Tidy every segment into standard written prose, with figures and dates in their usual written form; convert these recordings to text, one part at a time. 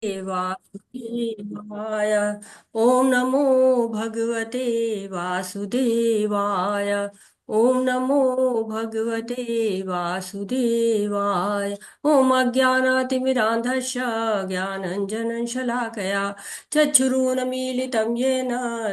वासुदेवाय। ओम नमो भगवते वासुदेवाय। ओम नमो भगवते वासुदेवाय। ओम अज्ञानातिमिरान्धस्य ज्ञानञ्जनं शलाकया चक्षुरुन्मीलितं येन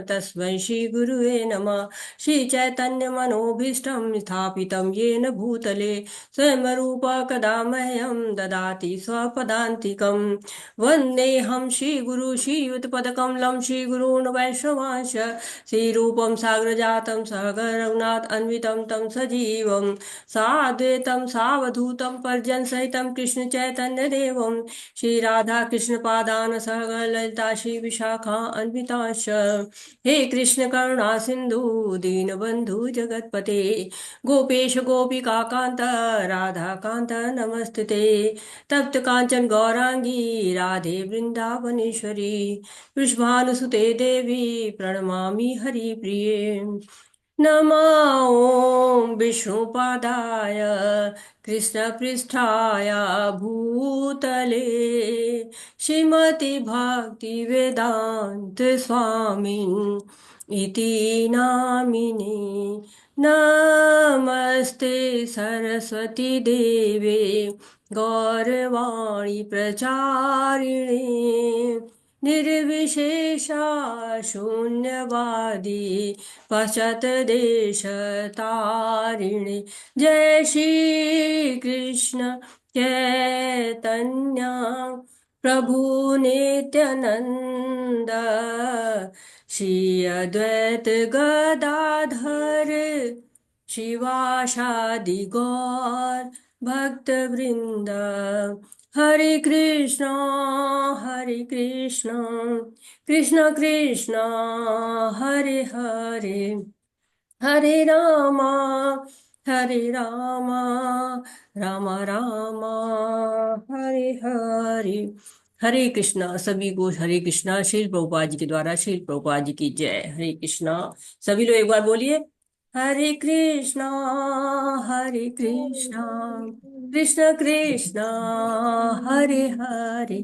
तस्मै श्रीगुरुवे नमः। श्रीचैतन्यमनोभीष्टं स्थापितं येन भूतले स्वयं रूपा कदा मह्यं ददाति स्वपदान्तिकम्। वन्देऽहं श्रीगुरु श्रीयुतपदकमलं श्रीगुरून् वैष्णवांश श्रीरूपं साग्रजातं सहगरघुनाथ अन्वितं तं सजीवं साद्वैतं सावधूतं परिजनसहितं कृष्णचैतन्यदेवं श्रीराधाकृष्णपादान् सहगललिता श्रीविशाखा अन्वितांश्च। हे कृष्ण करुणा सिन्धु दीनबन्धु जगत्पते गोपेश गोपिका कान्त राधा कान्त नमस्ते। तप्त कांचन गौरांगी राधे वृंदावनेश्वरी वृषभानुसुते देवी प्रणमामि हरिप्रिये। नमः ॐ विष्णुपादाय कृष्णपृष्ठाय भूतले श्रीमति भक्ति वेदांत स्वामिन् इति नामिने। नमस्ते सरस्वती देवे गौरवाणी प्रचारिणे निर्विशेषा शून्यवादी पश्चातदेशतारिणे। जय श्री कृष्ण चैतन्य प्रभु नित्यानंद श्री अद्वैत गदाधर शिवासादि गौर भक्त वृंद। हरे कृष्णा कृष्ण कृष्ण हरे हरे हरे रामा राम राम हरे हरे। हरे कृष्णा सभी को हरे कृष्णा। श्रील प्रभुपाद जी के द्वारा श्रील प्रभुपाद जी की जय। हरे कृष्णा। सभी लोग एक बार बोलिए हरे कृष्णा कृष्ण कृष्ण हरे हरे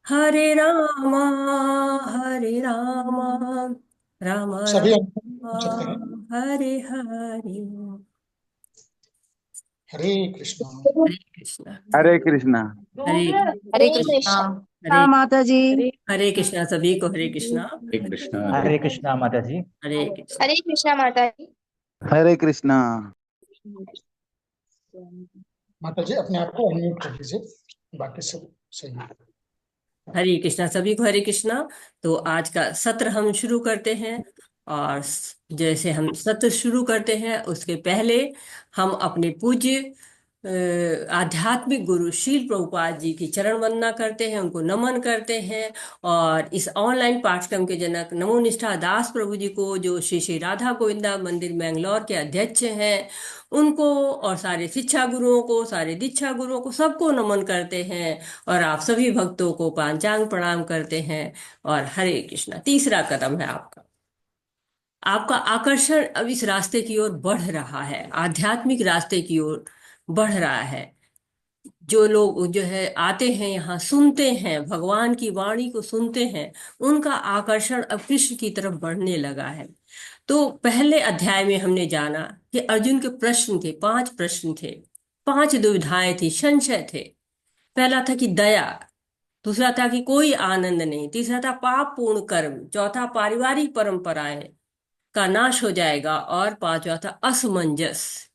हरे राम राम सभी राम पूछ सकते हैं। हरे हरे। हरे कृष्णा। हरे कृष्णा। हरे कृष्णा। हरे हरे कृष्णा। हरे माता जी। हरे कृष्णा सभी को हरे कृष्णा। हरे कृष्णा। हरे कृष्णा माता जी। हरे कृष्णा। हरे कृष्णा माता जी। हरे कृष्णा। माता जी अपने आप को अनम्यूट कर लीजिए, बाकी सब सही है। हरे कृष्णा सभी को हरे कृष्णा। तो आज का सत्र हम शुरू करते हैं। और जैसे हम सत्र शुरू करते हैं उसके पहले हम अपने पूज्य आध्यात्मिक गुरु शील प्रभुपाद जी की चरण वंदना करते हैं, उनको नमन करते हैं। और इस ऑनलाइन पाठ्यक्रम के जनक नमो निष्ठा दास प्रभु जी को, जो श्री श्री राधा गोविंदा मंदिर मैंगलोर के अध्यक्ष हैं, उनको और सारे शिक्षा गुरुओं को, सारे दीक्षा गुरुओं को, सबको नमन करते हैं। और आप सभी भक्तों को पांचांग प्रणाम करते हैं। और हरे कृष्णा। तीसरा कदम है आपका आकर्षण अब इस रास्ते की ओर बढ़ रहा है, आध्यात्मिक रास्ते की ओर बढ़ रहा है। जो लोग जो है आते हैं यहाँ, सुनते हैं, भगवान की वाणी को सुनते हैं, उनका आकर्षण अब कृष्ण की तरफ बढ़ने लगा है। तो पहले अध्याय में हमने जाना कि अर्जुन के प्रश्न थे, 5 प्रश्न थे, 5 दुविधाएं थी, संशय थे। पहला था कि दया, दूसरा था कि कोई आनंद नहीं, तीसरा था पाप पूर्ण कर्म, चौथा पारिवारिक परंपराएं का नाश हो जाएगा, और पांचवा था असमंजस।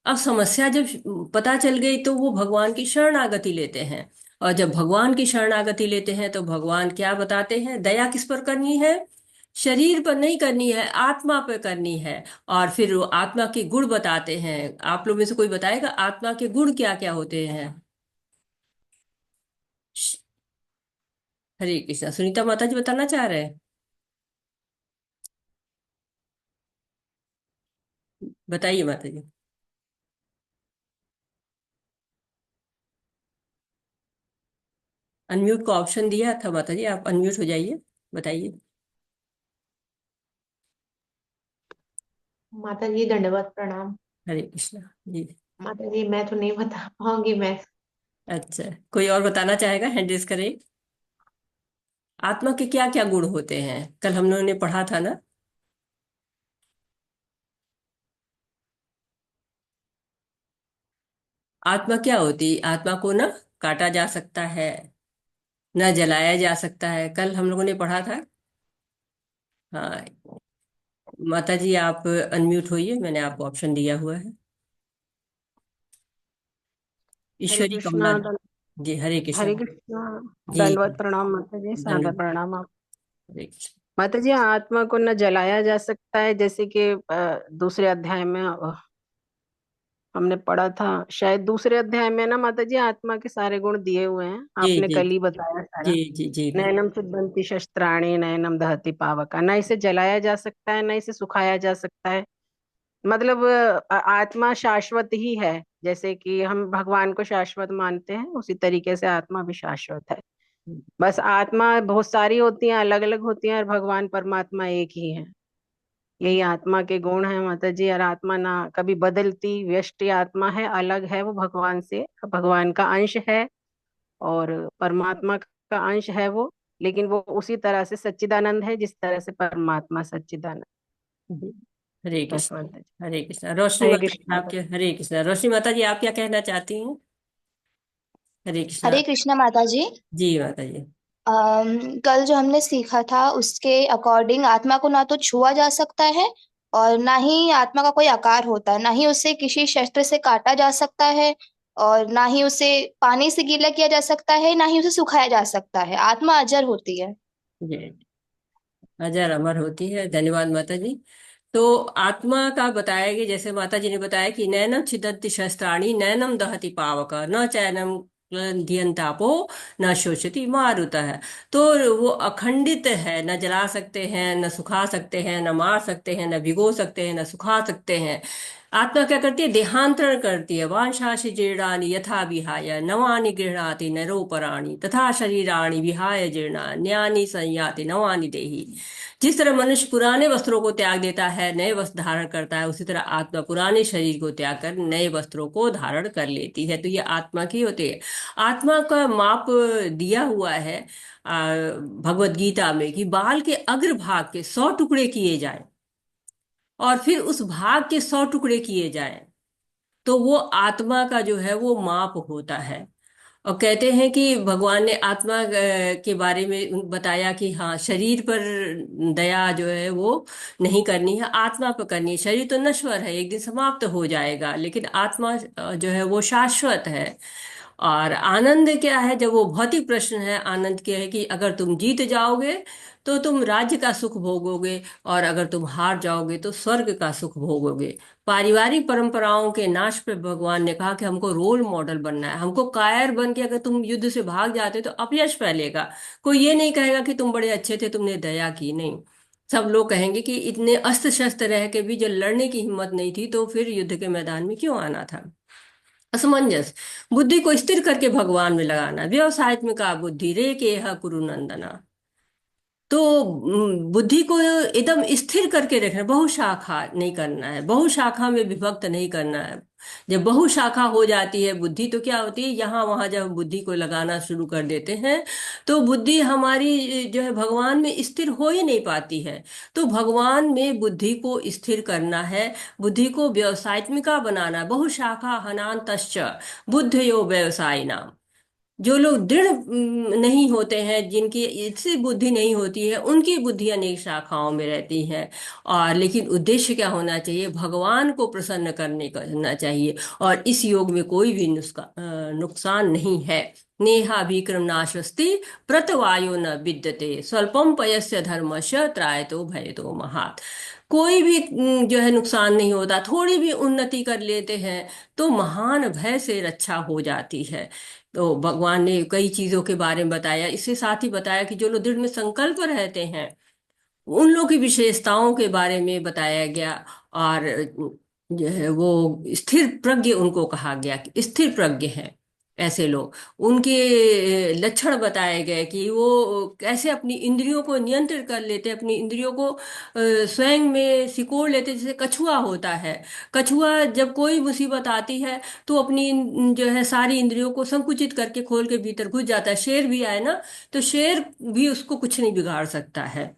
अब समस्या जब पता चल गई तो वो भगवान की शरणागति लेते हैं। और जब भगवान की शरणागति लेते हैं तो भगवान क्या बताते हैं? दया किस पर करनी है? शरीर पर नहीं करनी है, आत्मा पर करनी है। और फिर वो आत्मा के गुण बताते हैं। आप लोग में से कोई बताएगा आत्मा के गुण क्या क्या होते हैं? हरे कृष्णा। सुनीता माता जी बताना चाह रहे हैं, बताइए माता जी। अनम्यूट का ऑप्शन दिया था माता जी, आप अनम्यूट हो जाइए, बताइए। माता जी दंडवत प्रणाम। हरे कृष्णा जी। माता जी मैं तो नहीं बता पाऊंगी मैं। अच्छा, कोई और बताना चाहेगा? हैंड रेज करें। आत्मा के क्या क्या गुण होते हैं, कल हम लोगों ने पढ़ा था ना। आत्मा क्या होती, आत्मा को न काटा जा सकता है, न जलाया जा सकता है, कल हम लोगों ने पढ़ा था। हाँ, माता जी आप अनम्यूट होइए, मैंने आपको ऑप्शन दिया हुआ है। हरे ईश्वरी कमला। कृष्णा जी हरे कृष्ण। हरे कृष्णा। जी दंडवत प्रणाम माता जी, सादर दंड। प्रणाम आप। हरे कृष्ण। माता जी, आत्मा को न जलाया जा सकता है, जैसे कि दूसरे अध्याय में हमने पढ़ा था, शायद दूसरे अध्याय में ना माता जी आत्मा के सारे गुण दिए हुए हैं, जी आपने जी कल ही बताया जी सारा। जी जी बिल्कुल। नैनम छिदन्ति शस्त्राणि नैनम दहति पावका, न इसे जलाया जा सकता है, न इसे सुखाया जा सकता है। मतलब आत्मा शाश्वत ही है, जैसे कि हम भगवान को शाश्वत मानते हैं, उसी तरीके से आत्मा भी शाश्वत है। बस आत्मा बहुत सारी होती हैं, अलग अलग होती हैं, और भगवान परमात्मा एक ही है। यही आत्मा के गुण है माता जी। और आत्मा ना कभी बदलती, व्यष्टि आत्मा है, अलग है वो भगवान से, भगवान का अंश है और परमात्मा का अंश है वो। लेकिन वो उसी तरह से सच्चिदानंद है जिस तरह से परमात्मा सच्चिदानंद। हरे बस कृष्ण। माता जी। हरे कृष्ण। रोशनी हरे माता जी कृष्ण। आप क्या, हरे कृष्ण, रोशनी माता जी आप क्या कहना चाहती हैं। हरे कृष्ण। हरे कृष्णा माता जी। जी माता जी। कल जो हमने सीखा था उसके अकॉर्डिंग आत्मा को ना तो छुआ जा सकता है और ना ही आत्मा का कोई आकार होता है, ना ही उसे किसी शस्त्र से काटा जा सकता है और ना ही उसे पानी से गीला किया जा सकता है, ना ही उसे सुखाया जा सकता है। आत्मा अजर होती है। जी अजर अमर होती है, धन्यवाद माता जी। तो आत्मा का बताया कि जैसे माता जी ने बताया कि नैनम छिदन्ति शस्त्राणि नैनम दहति पावक न चैनम दियंतापो न शोषति मारुतः है। तो वो अखंडित है, न जला सकते हैं, न सुखा सकते हैं, न मार सकते हैं, न भिगो सकते हैं, न सुखा सकते हैं। आत्मा क्या करती है, देहांतरण करती है। वांशांसि जीर्णानि यथा विहाय नवानि गृह्णाति नरोपराणि तथा शरीराणि विहाय जीर्णान्यानि संयाति नवानि देहि। जिस तरह मनुष्य पुराने वस्त्रों को त्याग देता है, नए वस्त्र धारण करता है, उसी तरह आत्मा पुराने शरीर को त्याग कर नए वस्त्रों को धारण कर लेती है। तो ये आत्मा की होती है। आत्मा का माप दिया हुआ है भगवत गीता में कि बाल के अग्रभाग के 100 टुकड़े किए जाएं और फिर उस भाग के 100 टुकड़े किए जाएं, तो वो आत्मा का जो है वो माप होता है। और कहते हैं कि भगवान ने आत्मा के बारे में बताया कि हाँ, शरीर पर दया जो है वो नहीं करनी है, आत्मा पर करनी है। शरीर तो नश्वर है, एक दिन समाप्त हो जाएगा, लेकिन आत्मा जो है वो शाश्वत है। और आनंद क्या है, जब वो भौतिक प्रश्न है, आनंद क्या है कि अगर तुम जीत जाओगे तो तुम राज्य का सुख भोगोगे, और अगर तुम हार जाओगे तो स्वर्ग का सुख भोगोगे। पारिवारिक परंपराओं के नाश पे भगवान ने कहा कि हमको रोल मॉडल बनना है। हमको कायर बन के अगर तुम युद्ध से भाग जाते तो अपयश फैलेगा। कोई ये नहीं कहेगा कि तुम बड़े अच्छे थे, तुमने दया की, नहीं। सब लोग कहेंगे कि इतने अस्त्र शस्त्र रह के भी जब लड़ने की हिम्मत नहीं थी तो फिर युद्ध के मैदान में क्यों आना था। असमंजस। बुद्धि को स्थिर करके भगवान में लगाना। व्यवसायत्मिका बुद्धि रे के यह कुरु नंदना। तो बुद्धि को एकदम स्थिर करके रखना, बहुशाखा नहीं करना है, बहुशाखा में विभक्त नहीं करना है। जब बहुशाखा हो जाती है बुद्धि तो क्या होती है, यहाँ वहां जब बुद्धि को लगाना शुरू कर देते हैं तो बुद्धि हमारी जो है भगवान में स्थिर हो ही नहीं पाती है। तो भगवान में बुद्धि को स्थिर करना है, बुद्धि को व्यवसायत्मिका बनाना। बहुशाखा हनांतश्च बुद्धयो व्यवसायिना। जो लोग दृढ़ नहीं होते हैं, जिनकी इतनी बुद्धि नहीं होती है, उनकी बुद्धि अनेक शाखाओं में रहती है। और लेकिन उद्देश्य क्या होना चाहिए, भगवान को प्रसन्न करने का होना चाहिए। और इस योग में कोई भी नुकसान नहीं है। नेहा विक्रम नाशस्ति प्रतवायो न विद्यते स्वल्पम पयस्य धर्मस्य त्रायतो भयतो महात्। कोई भी जो है नुकसान नहीं होता, थोड़ी भी उन्नति कर लेते हैं तो महान भय से रक्षा हो जाती है। तो भगवान ने कई चीजों के बारे में बताया, इसके साथ ही बताया कि जो लोग दृढ़ में संकल्प रहते हैं उन लोगों की विशेषताओं के बारे में बताया गया। और जो है वो स्थिर प्रज्ञ उनको कहा गया कि स्थिर प्रज्ञ है। ऐसे लोग, उनके लक्षण बताए गए कि वो कैसे अपनी इंद्रियों को नियंत्रित कर लेते, अपनी इंद्रियों को स्वयं में सिकोड़ लेते, जैसे कछुआ होता है। कछुआ जब कोई मुसीबत आती है तो अपनी जो है सारी इंद्रियों को संकुचित करके खोल के भीतर घुस जाता है। शेर भी आए ना, तो शेर भी उसको कुछ नहीं बिगाड़ सकता है।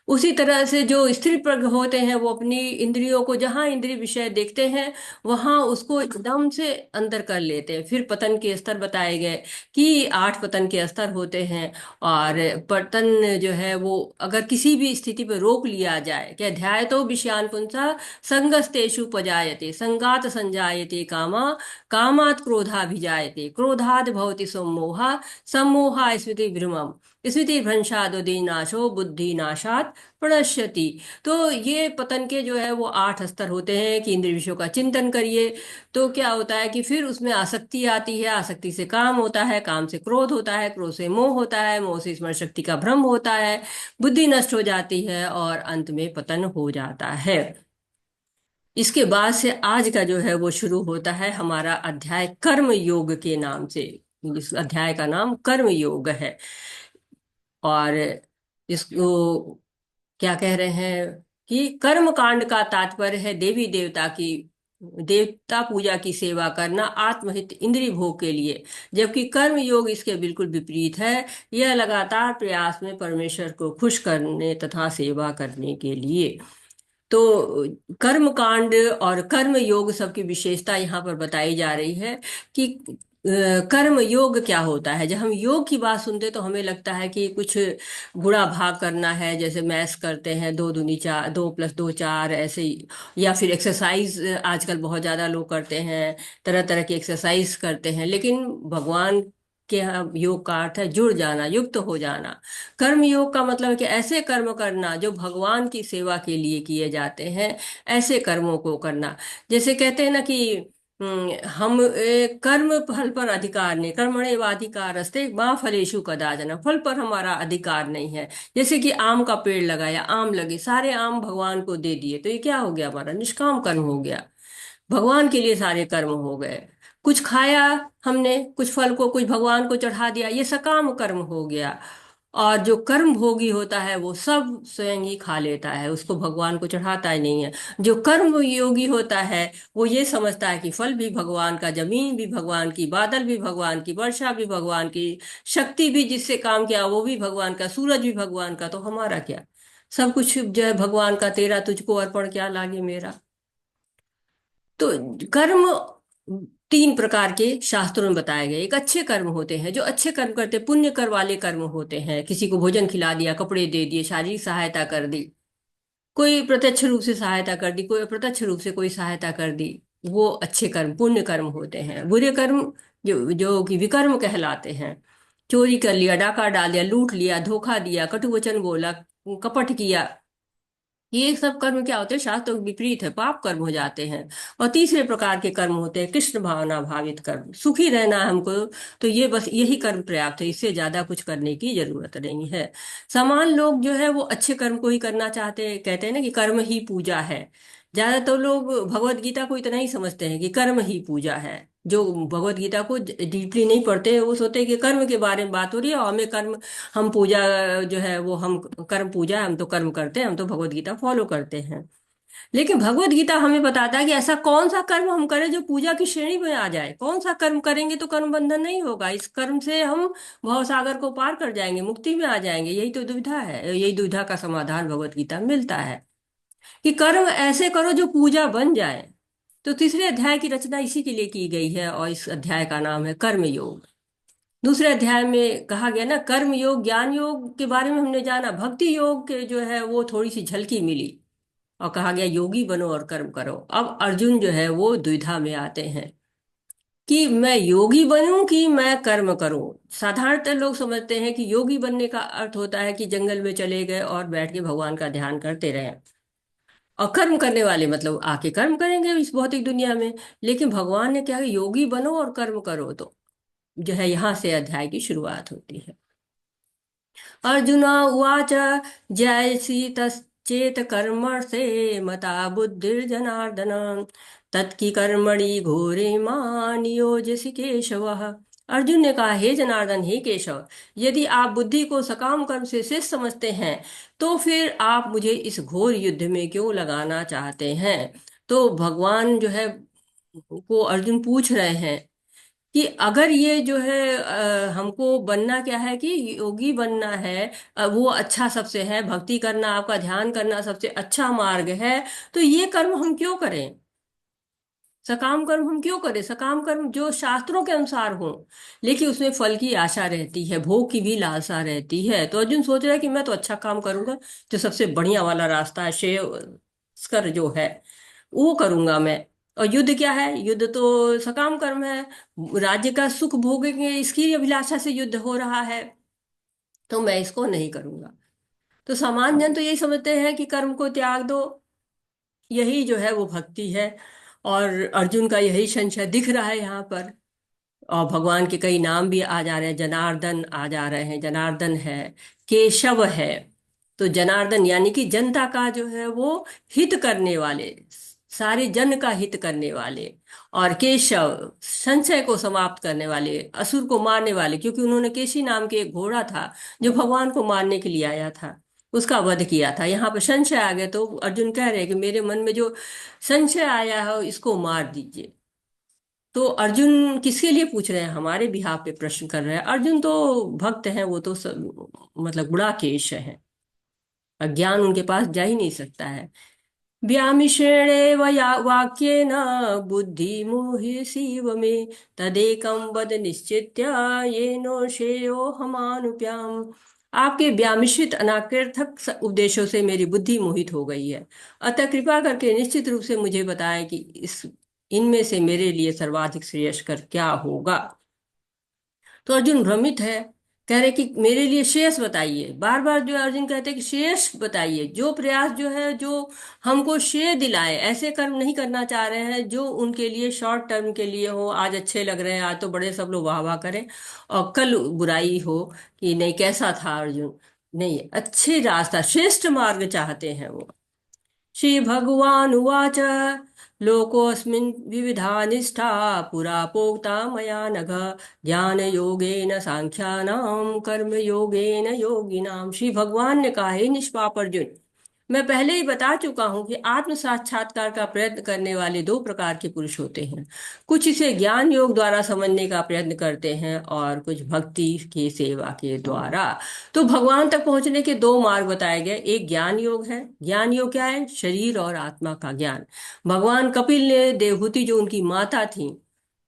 उसी तरह से जो स्त्री प्रज्ञ होते हैं वो अपनी इंद्रियों को जहां इंद्रिय विषय देखते हैं वहां उसको एकदम से अंदर कर लेते हैं। फिर पतन के स्तर बताए गए कि 8 पतन के स्तर होते हैं। और पतन जो है वो अगर किसी भी स्थिति पर रोक लिया जाए, क्या ध्याय तो विषयान पुंसा संगस्तेषु पजायते संगात संजायते कामा कामात् क्रोधाभिजायते क्रोधाद् भवति सम्मोहा सम्मोहा स्मृति भ्रमम स्मृति भ्रंशादुदीनाशो बुद्धि नाशात प्रणश्यति। तो ये पतन के जो है वो 8 स्तर होते हैं कि इंद्रिय विषयों का चिंतन करिए तो क्या होता है कि फिर उसमें आसक्ति आती है, आसक्ति से काम होता है, काम से क्रोध होता है, क्रोध से मोह होता है, मोह से स्मरण शक्ति का भ्रम होता है, बुद्धि नष्ट हो जाती है और अंत में पतन हो जाता है। इसके बाद से आज का जो है वो शुरू होता है हमारा अध्याय कर्म योग के नाम से। इस अध्याय का नाम कर्म योग है। और इसको क्या कह रहे हैं कि कर्म कांड का तात्पर्य है देवी देवता की देवता पूजा की सेवा करना आत्महित इंद्रिय भोग के लिए, जबकि कर्म योग इसके बिल्कुल विपरीत है। यह लगातार प्रयास में परमेश्वर को खुश करने तथा सेवा करने के लिए। तो कर्म कांड और कर्म योग सबकी विशेषता यहाँ पर बताई जा रही है कि कर्म योग क्या होता है। जब हम योग की बात सुनते तो हमें लगता है कि कुछ गुणा भाग करना है, जैसे मैथ्स करते हैं 2 दूनी 4, 2 + 2 4 ऐसे ही, या फिर एक्सरसाइज आजकल बहुत ज़्यादा लोग करते हैं, तरह तरह की एक्सरसाइज करते हैं। लेकिन भगवान के यहाँ योग का अर्थ है जुड़ जाना, युक्त हो जाना। कर्म योग का मतलब है कि ऐसे कर्म करना जो भगवान की सेवा के लिए किए जाते हैं, ऐसे कर्मों को करना। जैसे कहते हैं ना कि हम कर्म फल पर अधिकार नहीं, कर्मण्येवाधिकारस्ते माँ फलेषु कदाचन, फल पर हमारा अधिकार नहीं है। जैसे कि आम का पेड़ लगाया, आम लगे, सारे आम भगवान को दे दिए तो ये क्या हो गया, हमारा निष्काम कर्म हो गया, भगवान के लिए सारे कर्म हो गए। कुछ खाया हमने, कुछ फल को कुछ भगवान को चढ़ा दिया, ये सकाम कर्म हो गया। और जो कर्म भोगी होता है वो सब स्वयं ही खा लेता है, उसको भगवान को चढ़ाता ही नहीं है। जो कर्म योगी होता है वो ये समझता है कि फल भी भगवान का, जमीन भी भगवान की, बादल भी भगवान की, वर्षा भी भगवान की, शक्ति भी जिससे काम किया वो भी भगवान का, सूरज भी भगवान का, तो हमारा क्या, सब कुछ जो है भगवान का, तेरा तुझको अर्पण क्या लागे मेरा। तो कर्म 3 प्रकार के शास्त्रों में बताए गए। एक अच्छे कर्म होते हैं, जो अच्छे कर्म करते, पुण्य कर वाले कर्म होते हैं, किसी को भोजन खिला दिया, कपड़े दे दिए, शारीरिक सहायता कर दी, कोई प्रत्यक्ष रूप से सहायता कर दी, कोई अप्रत्यक्ष रूप से कोई सहायता कर दी, वो अच्छे कर्म पुण्य कर्म होते हैं। बुरे कर्म जो जो कि विकर्म कहलाते हैं, चोरी कर लिया, डाका डाल दिया, लूट लिया, धोखा दिया, कटु वचन बोला, कपट किया, ये सब कर्म क्या होते हैं, शास्त्र के विपरीत है, पाप कर्म हो जाते हैं। और तीसरे प्रकार के कर्म होते हैं कृष्ण भावना भावित कर्म, सुखी रहना है हमको तो ये बस यही कर्म पर्याप्त है, इससे ज्यादा कुछ करने की जरूरत नहीं है। समान लोग जो है वो अच्छे कर्म को ही करना चाहते हैं, कहते हैं ना कि कर्म ही पूजा है। ज्यादातर लोग भगवत गीता को इतना ही समझते हैं कि कर्म ही पूजा है। जो भगवत गीता को डीपली नहीं पढ़ते वो सोचते हैं कि कर्म के बारे में बात हो रही है और हमें कर्म, हम पूजा जो है वो हम कर्म पूजा है, हम तो कर्म करते हैं, हम तो भगवत गीता फॉलो करते हैं। लेकिन भगवत गीता हमें बताता है कि ऐसा कौन सा कर्म हम करें जो पूजा की श्रेणी में आ जाए, कौन सा कर्म करेंगे तो कर्म बंधन नहीं होगा, इस कर्म से हम भवसागर को पार कर जाएंगे, मुक्ति में आ जाएंगे। यही तो दुविधा है, यही दुविधा का समाधान भगवत गीता में मिलता है कि कर्म ऐसे करो जो पूजा बन जाए। तो तीसरे अध्याय की रचना इसी के लिए की गई है और इस अध्याय का नाम है कर्म योग। दूसरे अध्याय में कहा गया ना कर्म योग, ज्ञान योग के बारे में हमने जाना, भक्ति योग के जो है वो थोड़ी सी झलकी मिली और कहा गया योगी बनो और कर्म करो। अब अर्जुन जो है वो द्विधा में आते हैं कि मैं योगी बनूं कि मैं कर्म करूं। साधारणतः लोग समझते हैं कि योगी बनने का अर्थ होता है कि जंगल में चले गए और बैठ के भगवान का ध्यान करते रहे, और कर्म करने वाले मतलब आके कर्म करेंगे इस भौतिक दुनिया में। लेकिन भगवान ने क्या, योगी बनो और कर्म करो, तो जो है यहाँ से अध्याय की शुरुआत होती है। अर्जुन उवाच जयसि तश्चेत कर्मणसे मता बुद्धिर्जनार्दन तत्की कर्मणि घोरे मां नियोजसि केशव अर्जुन ने कहा, हे जनार्दन, हे केशव, यदि आप बुद्धि को सकाम कर्म से श्रेष्ठ समझते हैं तो फिर आप मुझे इस घोर युद्ध में क्यों लगाना चाहते हैं। तो भगवान जो है को अर्जुन पूछ रहे हैं कि अगर ये जो है हमको बनना क्या है कि योगी बनना है, वो अच्छा सबसे है, भक्ति करना, आपका ध्यान करना सबसे अच्छा मार्ग है, तो ये कर्म हम क्यों करें, सकाम कर्म हम क्यों करें, सकाम कर्म जो शास्त्रों के अनुसार हो, लेकिन उसमें फल की आशा रहती है, भोग की भी लालसा रहती है। तो अर्जुन सोच रहा है कि मैं तो अच्छा काम करूंगा, जो सबसे बढ़िया वाला रास्ता है, श्रेयस्कर जो है वो करूंगा मैं। और युद्ध क्या है, युद्ध तो सकाम कर्म है, राज्य का सुख भोगेंगे इसकी अभिलाषा से युद्ध हो रहा है, तो मैं इसको नहीं करूंगा। तो सामान्य जन तो यही समझते हैं कि कर्म को त्याग दो, यही जो है वो भक्ति है। और अर्जुन का यही संशय दिख रहा है यहाँ पर। और भगवान के कई नाम भी आ जा रहे हैं, जनार्दन आ जा रहे हैं, जनार्दन है, केशव है। तो जनार्दन यानी कि जनता का जो है वो हित करने वाले, सारे जन का हित करने वाले। और केशव संशय को समाप्त करने वाले, असुर को मारने वाले, क्योंकि उन्होंने केशी नाम के एक घोड़ा था जो भगवान को मारने के लिए आया था, उसका वध किया था। यहाँ पर संशय आ गया, तो अर्जुन कह रहे हैं कि मेरे मन में जो संशय आया है इसको मार दीजिए। तो अर्जुन किसके लिए पूछ रहे हैं, हमारे बिहाफ पे प्रश्न कर रहे हैं। अर्जुन तो भक्त हैं, वो तो मतलब गुणाकेश हैं, अज्ञान उनके पास जा ही नहीं सकता है। व्यामिश्रेणेव वाक्येन बुद्धि मोहिसीव मे, तदेकं वद निश्चित्य येनो श्रेयो हमानुप्याम। आपके व्यामिश्रित अनाकर्थक उपदेशों से मेरी बुद्धि मोहित हो गई है, अतः कृपा करके निश्चित रूप से मुझे बताएं कि इस इनमें से मेरे लिए सर्वाधिक श्रेयस्कर क्या होगा। तो अर्जुन भ्रमित है, कह रहे कि मेरे लिए श्रेयस बताइए, बार बार जो अर्जुन कहते हैं कि श्रेयस बताइए, जो प्रयास जो है जो हमको श्रेय दिलाए, ऐसे कर्म नहीं करना चाह रहे हैं जो उनके लिए शॉर्ट टर्म के लिए हो, आज अच्छे लग रहे हैं, आज तो बड़े सब लोग वाह वाह करें, और कल बुराई हो कि नहीं कैसा था अर्जुन, नहीं, अच्छे रास्ता श्रेष्ठ मार्ग चाहते हैं वो। श्री भगवान उवाच, लोकोऽस्मिन् विविधा निष्ठा पुरा प्रोक्ता मया नघ, ज्ञान योगेन सांख्यानां कर्म योगेन योगिनाम। श्री भगवान ने कहा, हे निष्पाप अर्जुन, मैं पहले ही बता चुका हूं कि आत्म साक्षात्कार का प्रयत्न करने वाले दो प्रकार के पुरुष होते हैं। कुछ इसे ज्ञान योग द्वारा समझने का प्रयत्न करते हैं और कुछ भक्ति की सेवा के द्वारा। तो भगवान तक पहुंचने के दो मार्ग बताए गए, एक ज्ञान योग है। ज्ञान योग क्या है, शरीर और आत्मा का ज्ञान। भगवान कपिल ने देवहूति जो उनकी माता थी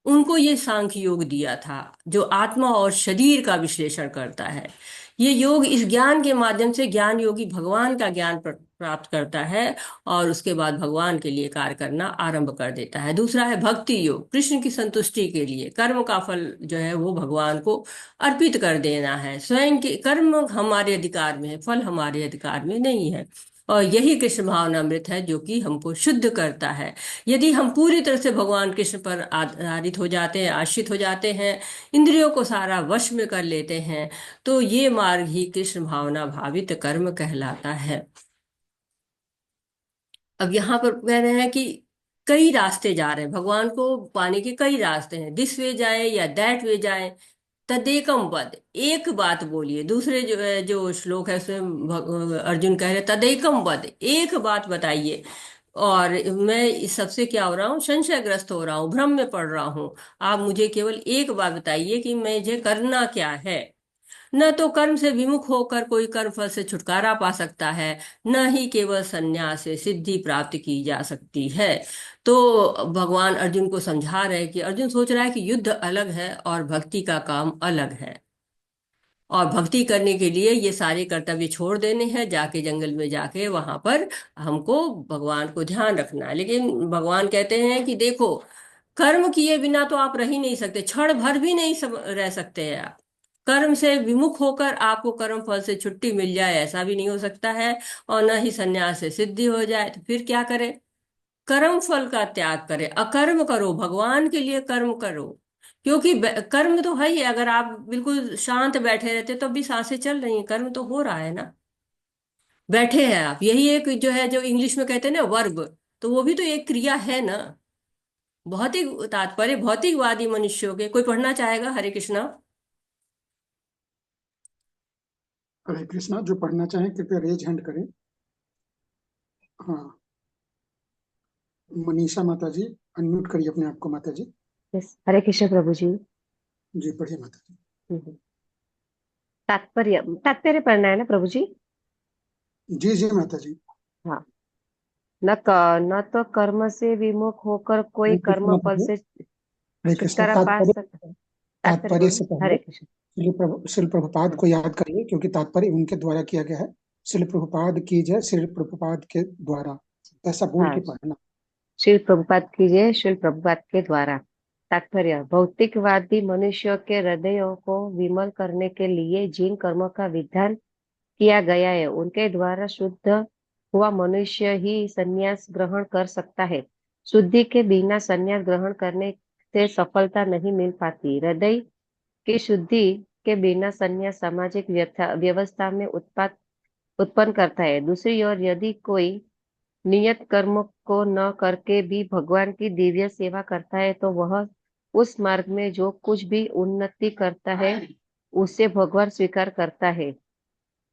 उनको ये सांख्य योग दिया था, जो आत्मा और शरीर का विश्लेषण करता है। ये योग, इस ज्ञान के माध्यम से ज्ञान योगी भगवान का ज्ञान प्राप्त करता है और उसके बाद भगवान के लिए कार्य करना आरंभ कर देता है। दूसरा है भक्ति योग, कृष्ण की संतुष्टि के लिए कर्म का फल जो है वो भगवान को अर्पित कर देना है। स्वयं के कर्म हमारे अधिकार में है, फल हमारे अधिकार में नहीं है। और यही कृष्ण भावनामृत है जो कि हमको शुद्ध करता है। यदि हम पूरी तरह से भगवान कृष्ण पर आधारित हो जाते हैं, आश्रित हो जाते हैं, इंद्रियों को सारा वश में कर लेते हैं, तो ये मार्ग ही कृष्ण भावना भावित कर्म कहलाता है। अब यहाँ पर कह रहे हैं कि कई रास्ते जा रहे हैं, भगवान को पाने के कई रास्ते हैं, दिस वे जाए या दैट वे जाए, तदेकम पद, एक बात बोलिए। दूसरे जो श्लोक है उसमें अर्जुन कह रहे तदेकम पद, एक बात बताइए। और मैं इस सबसे क्या हो रहा हूँ, संशयग्रस्त हो रहा हूँ, भ्रम में पड़ रहा हूँ, आप मुझे केवल एक बात बताइए कि मुझे करना क्या है। न तो कर्म से विमुख होकर कोई कर्म फल से छुटकारा पा सकता है, न ही केवल संन्यास से सिद्धि प्राप्त की जा सकती है। तो भगवान अर्जुन को समझा रहे हैं कि अर्जुन सोच रहा है कि युद्ध अलग है और भक्ति का काम अलग है, और भक्ति करने के लिए ये सारे कर्तव्य छोड़ देने हैं, जाके जंगल में जाके वहां पर हमको भगवान को ध्यान रखना है। लेकिन भगवान कहते हैं कि देखो, कर्म किए बिना तो आप रह ही नहीं सकते, क्षण भर भी नहीं रह सकते हैं आप। कर्म से विमुख होकर आपको कर्म फल से छुट्टी मिल जाए ऐसा भी नहीं हो सकता है, और न ही संन्यास से सिद्धि हो जाए। तो फिर क्या करें, कर्म फल का त्याग करें, अकर्म करो, भगवान के लिए कर्म करो। क्योंकि कर्म तो है ही, अगर आप बिल्कुल शांत बैठे रहते तो भी सांसें चल रही हैं, कर्म तो हो रहा है ना, बैठे हैं आप, यही एक जो है जो इंग्लिश में कहते हैं ना वर्ब, तो वो भी तो एक क्रिया है ना। भौतिक तात्पर्य भौतिकवादी मनुष्यों के। कोई पढ़ना चाहेगा? हरे कृष्णा। हरे कृष्णा, जो पढ़ना चाहें कृपया रेज हैंड करें। हाँ, मनीषा माता जी, अनम्यूट करिए अपने आप को माता जी। यस, हरे कृष्ण प्रभु जी। जी पढ़िए माता जी। हम्म। तात्पर्य तात्पर्य पढ़ना है ना प्रभु जी? जी जी माता जी। हाँ। न तो कर्म से विमुख होकर कोई हरे कृष्ण कर्म माता फल जी। से हरे कृष्ण, छुटकारा पा तात्पर्य सकता है। तात्पर्य तात्पर्य बोलो। से पहले हरे कृष्ण। श्रील प्रभुपाद को याद करिए, क्योंकि तात्पर्य उनके द्वारा किया गया है। श्रील प्रभुपाद की जय, श्रील प्रभुपाद के द्वारा, ऐसा बोल हाँ, के पढ़ना। श्री प्रभुपाद की जय, श्री प्रभुपाद के द्वारा। तात्पर्य भौतिकवादी मनुष्यों के हृदयों को विमल करने के लिए जिन कर्मों का विधान किया गया है उनके द्वारा शुद्ध हुआ मनुष्य ही संन्यास ग्रहण कर सकता है। शुद्धि के बिना संन्यास ग्रहण करने से सफलता नहीं मिल पाती। हृदय की शुद्धि के बिना संन्यास सामाजिक व्यवस्था में उत्पात उत्पन्न करता है। दूसरी ओर यदि कोई नियत कर्म को न करके भी भगवान की दिव्य सेवा करता है तो वह उस मार्ग में जो कुछ भी उन्नति करता है उसे भगवान स्वीकार करता है।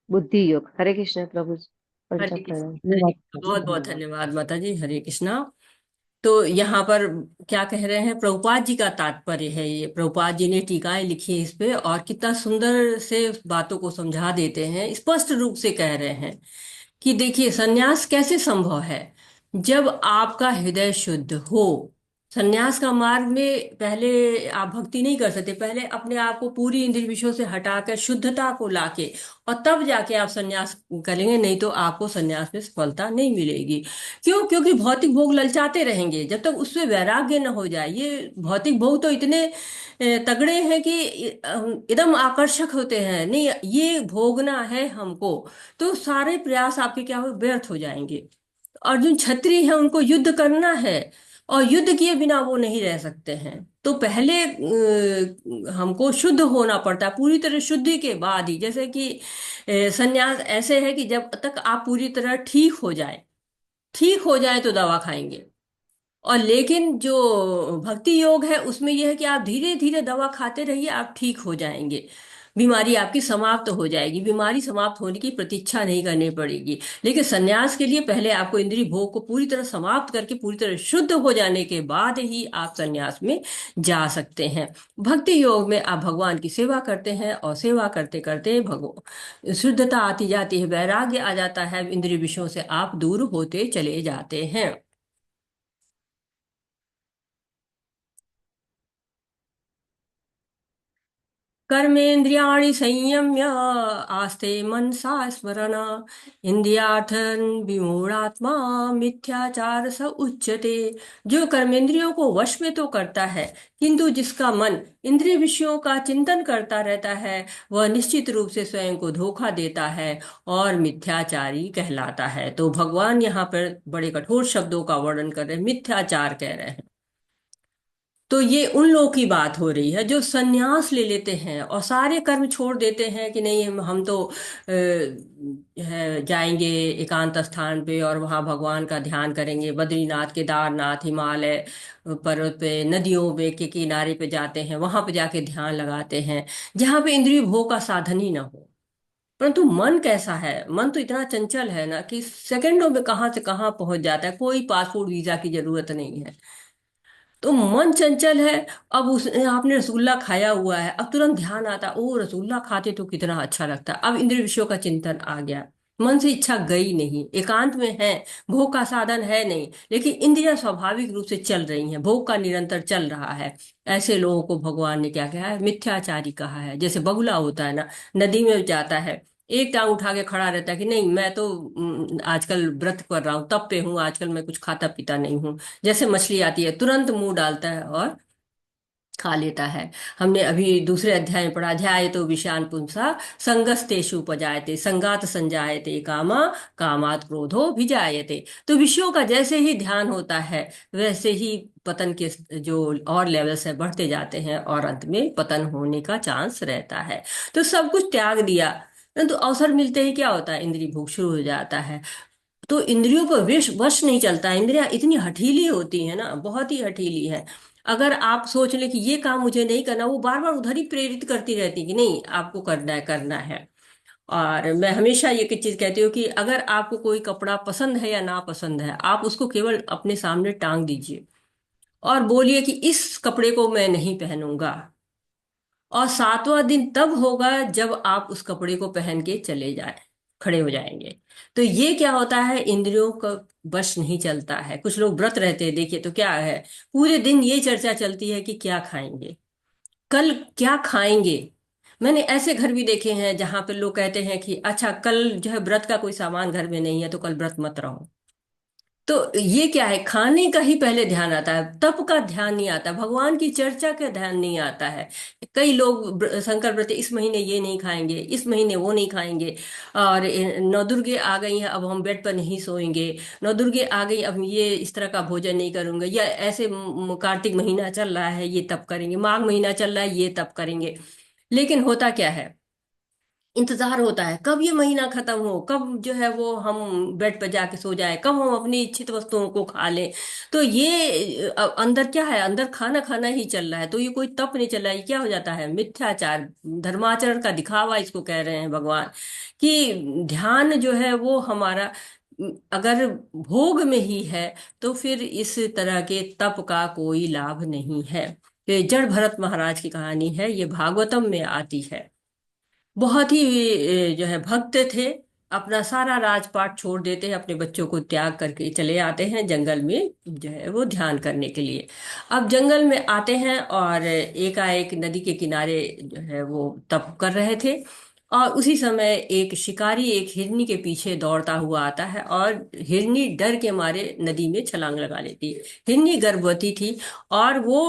बुद्धि योग। हरे कृष्ण प्रभु जी। पंचा हरे कृष्ण। प्रणाम। हरे धन्यवाद कृष्ण, माता जी, बहुत बहुत धन्यवाद। धन्यवाद माता जी। हरे कृष्णा। तो यहाँ पर क्या कह रहे हैं, प्रभुपाद जी का तात्पर्य है ये। प्रभुपाद जी ने टीकाएं लिखी है इस पे, और कितना सुंदर से बातों को समझा देते हैं। स्पष्ट रूप से कह रहे हैं कि देखिए, सन्यास कैसे संभव है? जब आपका हृदय शुद्ध हो। सन्यास का मार्ग में पहले आप भक्ति नहीं कर सकते, पहले अपने आप को पूरी इंद्रिय विषयों से हटाकर शुद्धता को लाके और तब जाके आप सन्यास करेंगे, नहीं तो आपको सन्यास में सफलता नहीं मिलेगी। क्यों? क्योंकि भौतिक भोग ललचाते रहेंगे जब तक उससे वैराग्य न हो जाए। ये भौतिक भोग तो इतने तगड़े हैं कि एकदम आकर्षक होते हैं। नहीं, ये भोगना है हमको, तो सारे प्रयास आपके क्या हो, व्यर्थ हो जाएंगे। अर्जुन क्षत्रिय है, उनको युद्ध करना है, और युद्ध किए बिना वो नहीं रह सकते हैं। तो पहले हमको शुद्ध होना पड़ता है। पूरी तरह शुद्धि के बाद ही, जैसे कि संन्यास ऐसे है कि जब तक आप पूरी तरह ठीक हो जाए तो दवा खाएंगे। और लेकिन जो भक्ति योग है उसमें यह है कि आप धीरे धीरे दवा खाते रहिए, आप ठीक हो जाएंगे। बीमारी आपकी समाप्त हो जाएगी, बीमारी समाप्त होने की प्रतीक्षा नहीं करनी पड़ेगी। लेकिन सन्यास के लिए पहले आपको इंद्रिय भोग को पूरी तरह समाप्त करके पूरी तरह शुद्ध हो जाने के बाद ही आप सन्यास में जा सकते हैं। भक्ति योग में आप भगवान की सेवा करते हैं, और सेवा करते करते भगवान शुद्धता आती जाती है, वैराग्य आ जाता है, इंद्रिय विषयों से आप दूर होते चले जाते हैं। कर्मेन्द्रियाणि संयम्य आस्ते मनसा स्मरण इंद्रियार्थन विमूढ़ात्मा मिथ्याचार स उच्यते। जो कर्मेंद्रियों को वश में तो करता है, किंतु जिसका मन इंद्रिय विषयों का चिंतन करता रहता है, वह निश्चित रूप से स्वयं को धोखा देता है और मिथ्याचारी कहलाता है। तो भगवान यहाँ पर बड़े कठोर शब्दों का वर्णन कर रहे हैं, मिथ्याचार कह रहे हैं। तो ये उन लोगों की बात हो रही है जो सन्यास ले लेते हैं और सारे कर्म छोड़ देते हैं कि नहीं, हम तो जाएंगे एकांत स्थान पे और वहाँ भगवान का ध्यान करेंगे। बद्रीनाथ, केदारनाथ, हिमालय पर्वत पे, नदियों पे के किनारे पे जाते हैं, वहां पे जाके ध्यान लगाते हैं जहाँ पे इंद्रिय भोग का साधन ही ना हो। परंतु मन कैसा है? मन तो इतना चंचल है ना कि सेकंडों में कहाँ से कहाँ पहुंच जाता है, कोई पासपोर्ट वीजा की जरूरत नहीं है। तो मन चंचल है। अब उस आपने रसगुल्ला खाया हुआ है, अब तुरंत ध्यान आता, ओ रसगुल्ला खाते तो कितना अच्छा लगता। अब इंद्रिय विषयों का चिंतन आ गया, मन से इच्छा गई नहीं, एकांत में है, भोग का साधन है नहीं, लेकिन इंद्रियां स्वाभाविक रूप से चल रही हैं, भोग का निरंतर चल रहा है। ऐसे लोगों को भगवान ने क्या कहा है? मिथ्याचारी कहा है। जैसे बगुला होता है ना, नदी में जाता है, एक टांग उठा के खड़ा रहता है कि नहीं, मैं तो आजकल व्रत कर रहा हूँ, तप पे हूँ, आजकल मैं कुछ खाता पीता नहीं हूँ। जैसे मछली आती है, तुरंत मुंह डालता है और खा लेता है। हमने अभी दूसरे अध्याय में पढ़ा, ध्याये तो विषान पुंसा संगस्तेषु उपजायते संगात संजायते कामा कामात क्रोधो भिजायते। तो विषयों का जैसे ही ध्यान होता है वैसे ही पतन के जो और लेवल्स है बढ़ते जाते हैं, और अंत में पतन होने का चांस रहता है। तो सब कुछ त्याग दिया, परंतु अवसर मिलते ही क्या होता है? इंद्रिय भोग शुरू हो जाता है। तो इंद्रियों पर वश वश नहीं चलता। इंद्रियां इतनी हठीली होती है ना, बहुत ही हठीली है। अगर आप सोच लें कि ये काम मुझे नहीं करना, वो बार बार उधर ही प्रेरित करती रहती कि नहीं आपको करना है, करना है। और मैं हमेशा ये की चीज कहती हूँ कि अगर आपको कोई कपड़ा पसंद है या ना पसंद है, आप उसको केवल अपने सामने टांग दीजिए और बोलिए कि इस कपड़े को मैं नहीं पहनूंगा। और 7वां दिन तब होगा जब आप उस कपड़े को पहन के चले जाए, खड़े हो जाएंगे। तो ये क्या होता है, इंद्रियों का बस नहीं चलता है। कुछ लोग व्रत रहते हैं, देखिए तो क्या है, पूरे दिन ये चर्चा चलती है कि क्या खाएंगे, कल क्या खाएंगे। मैंने ऐसे घर भी देखे हैं जहां पे लोग कहते हैं कि अच्छा कल जो है व्रत का कोई सामान घर में नहीं है तो कल व्रत मत रहो। तो ये क्या है, खाने का ही पहले ध्यान आता है, तप का ध्यान नहीं आता, भगवान की चर्चा का ध्यान नहीं आता है। कई लोग संकल्प रहते इस महीने ये नहीं खाएंगे, इस महीने वो नहीं खाएंगे, और नवदुर्गे आ गई हैं अब हम बेड पर नहीं सोएंगे, नवदुर्गे आ गई अब ये इस तरह का भोजन नहीं करूंगा, या ऐसे कार्तिक महीना चल रहा है ये तप करेंगे, माघ महीना चल रहा है ये तप करेंगे। लेकिन होता क्या है, इंतजार होता है कब ये महीना खत्म हो, कब जो है वो हम बेड पर जाके सो जाए, कब हम अपनी इच्छित वस्तुओं को खा लें। तो ये अंदर क्या है, अंदर खाना खाना ही चल रहा है। तो ये कोई तप नहीं चल रहा है, ये क्या हो जाता है, मिथ्याचार, धर्माचरण का दिखावा इसको कह रहे हैं भगवान। कि ध्यान जो है वो हमारा अगर भोग में ही है तो फिर इस तरह के तप का कोई लाभ नहीं है। ये जड़ भरत महाराज की कहानी है, ये भागवतम में आती है। बहुत ही जो है भक्त थे, अपना सारा राजपाट छोड़ देते हैं, अपने बच्चों को त्याग करके चले आते हैं जंगल में जो है वो ध्यान करने के लिए। अब जंगल में आते हैं और एकाएक नदी के किनारे जो है वो तप कर रहे थे, और उसी समय एक शिकारी एक हिरनी के पीछे दौड़ता हुआ आता है, और हिरनी डर के मारे नदी में छलांग लगा लेती है। हिरनी गर्भवती थी और वो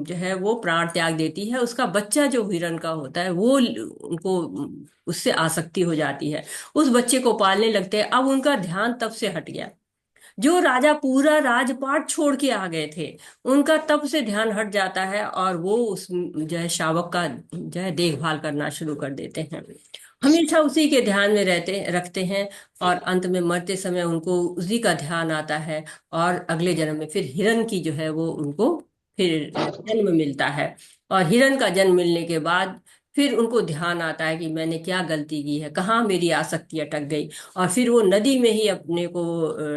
जो है वो प्राण त्याग देती है। उसका बच्चा जो हिरण का होता है वो उनको उससे आसक्ति हो जाती है, उस बच्चे को पालने लगते हैं। अब उनका ध्यान तब से हट गया। जो राजा पूरा राजपाट छोड़ के आ गए थे, उनका तब से ध्यान हट जाता है और वो उस जो है शावक का जो है देखभाल करना शुरू कर देते हैं। हमेशा उसी के ध्यान में रहते रखते हैं, और अंत में मरते समय उनको उसी का ध्यान आता है। और अगले जन्म में फिर हिरण की जो है वो उनको फिर जन्म मिलता है। और हिरण का जन्म मिलने के बाद फिर उनको ध्यान आता है कि मैंने क्या गलती की है, कहाँ मेरी आसक्ति अटक गई। और फिर वो नदी में ही अपने को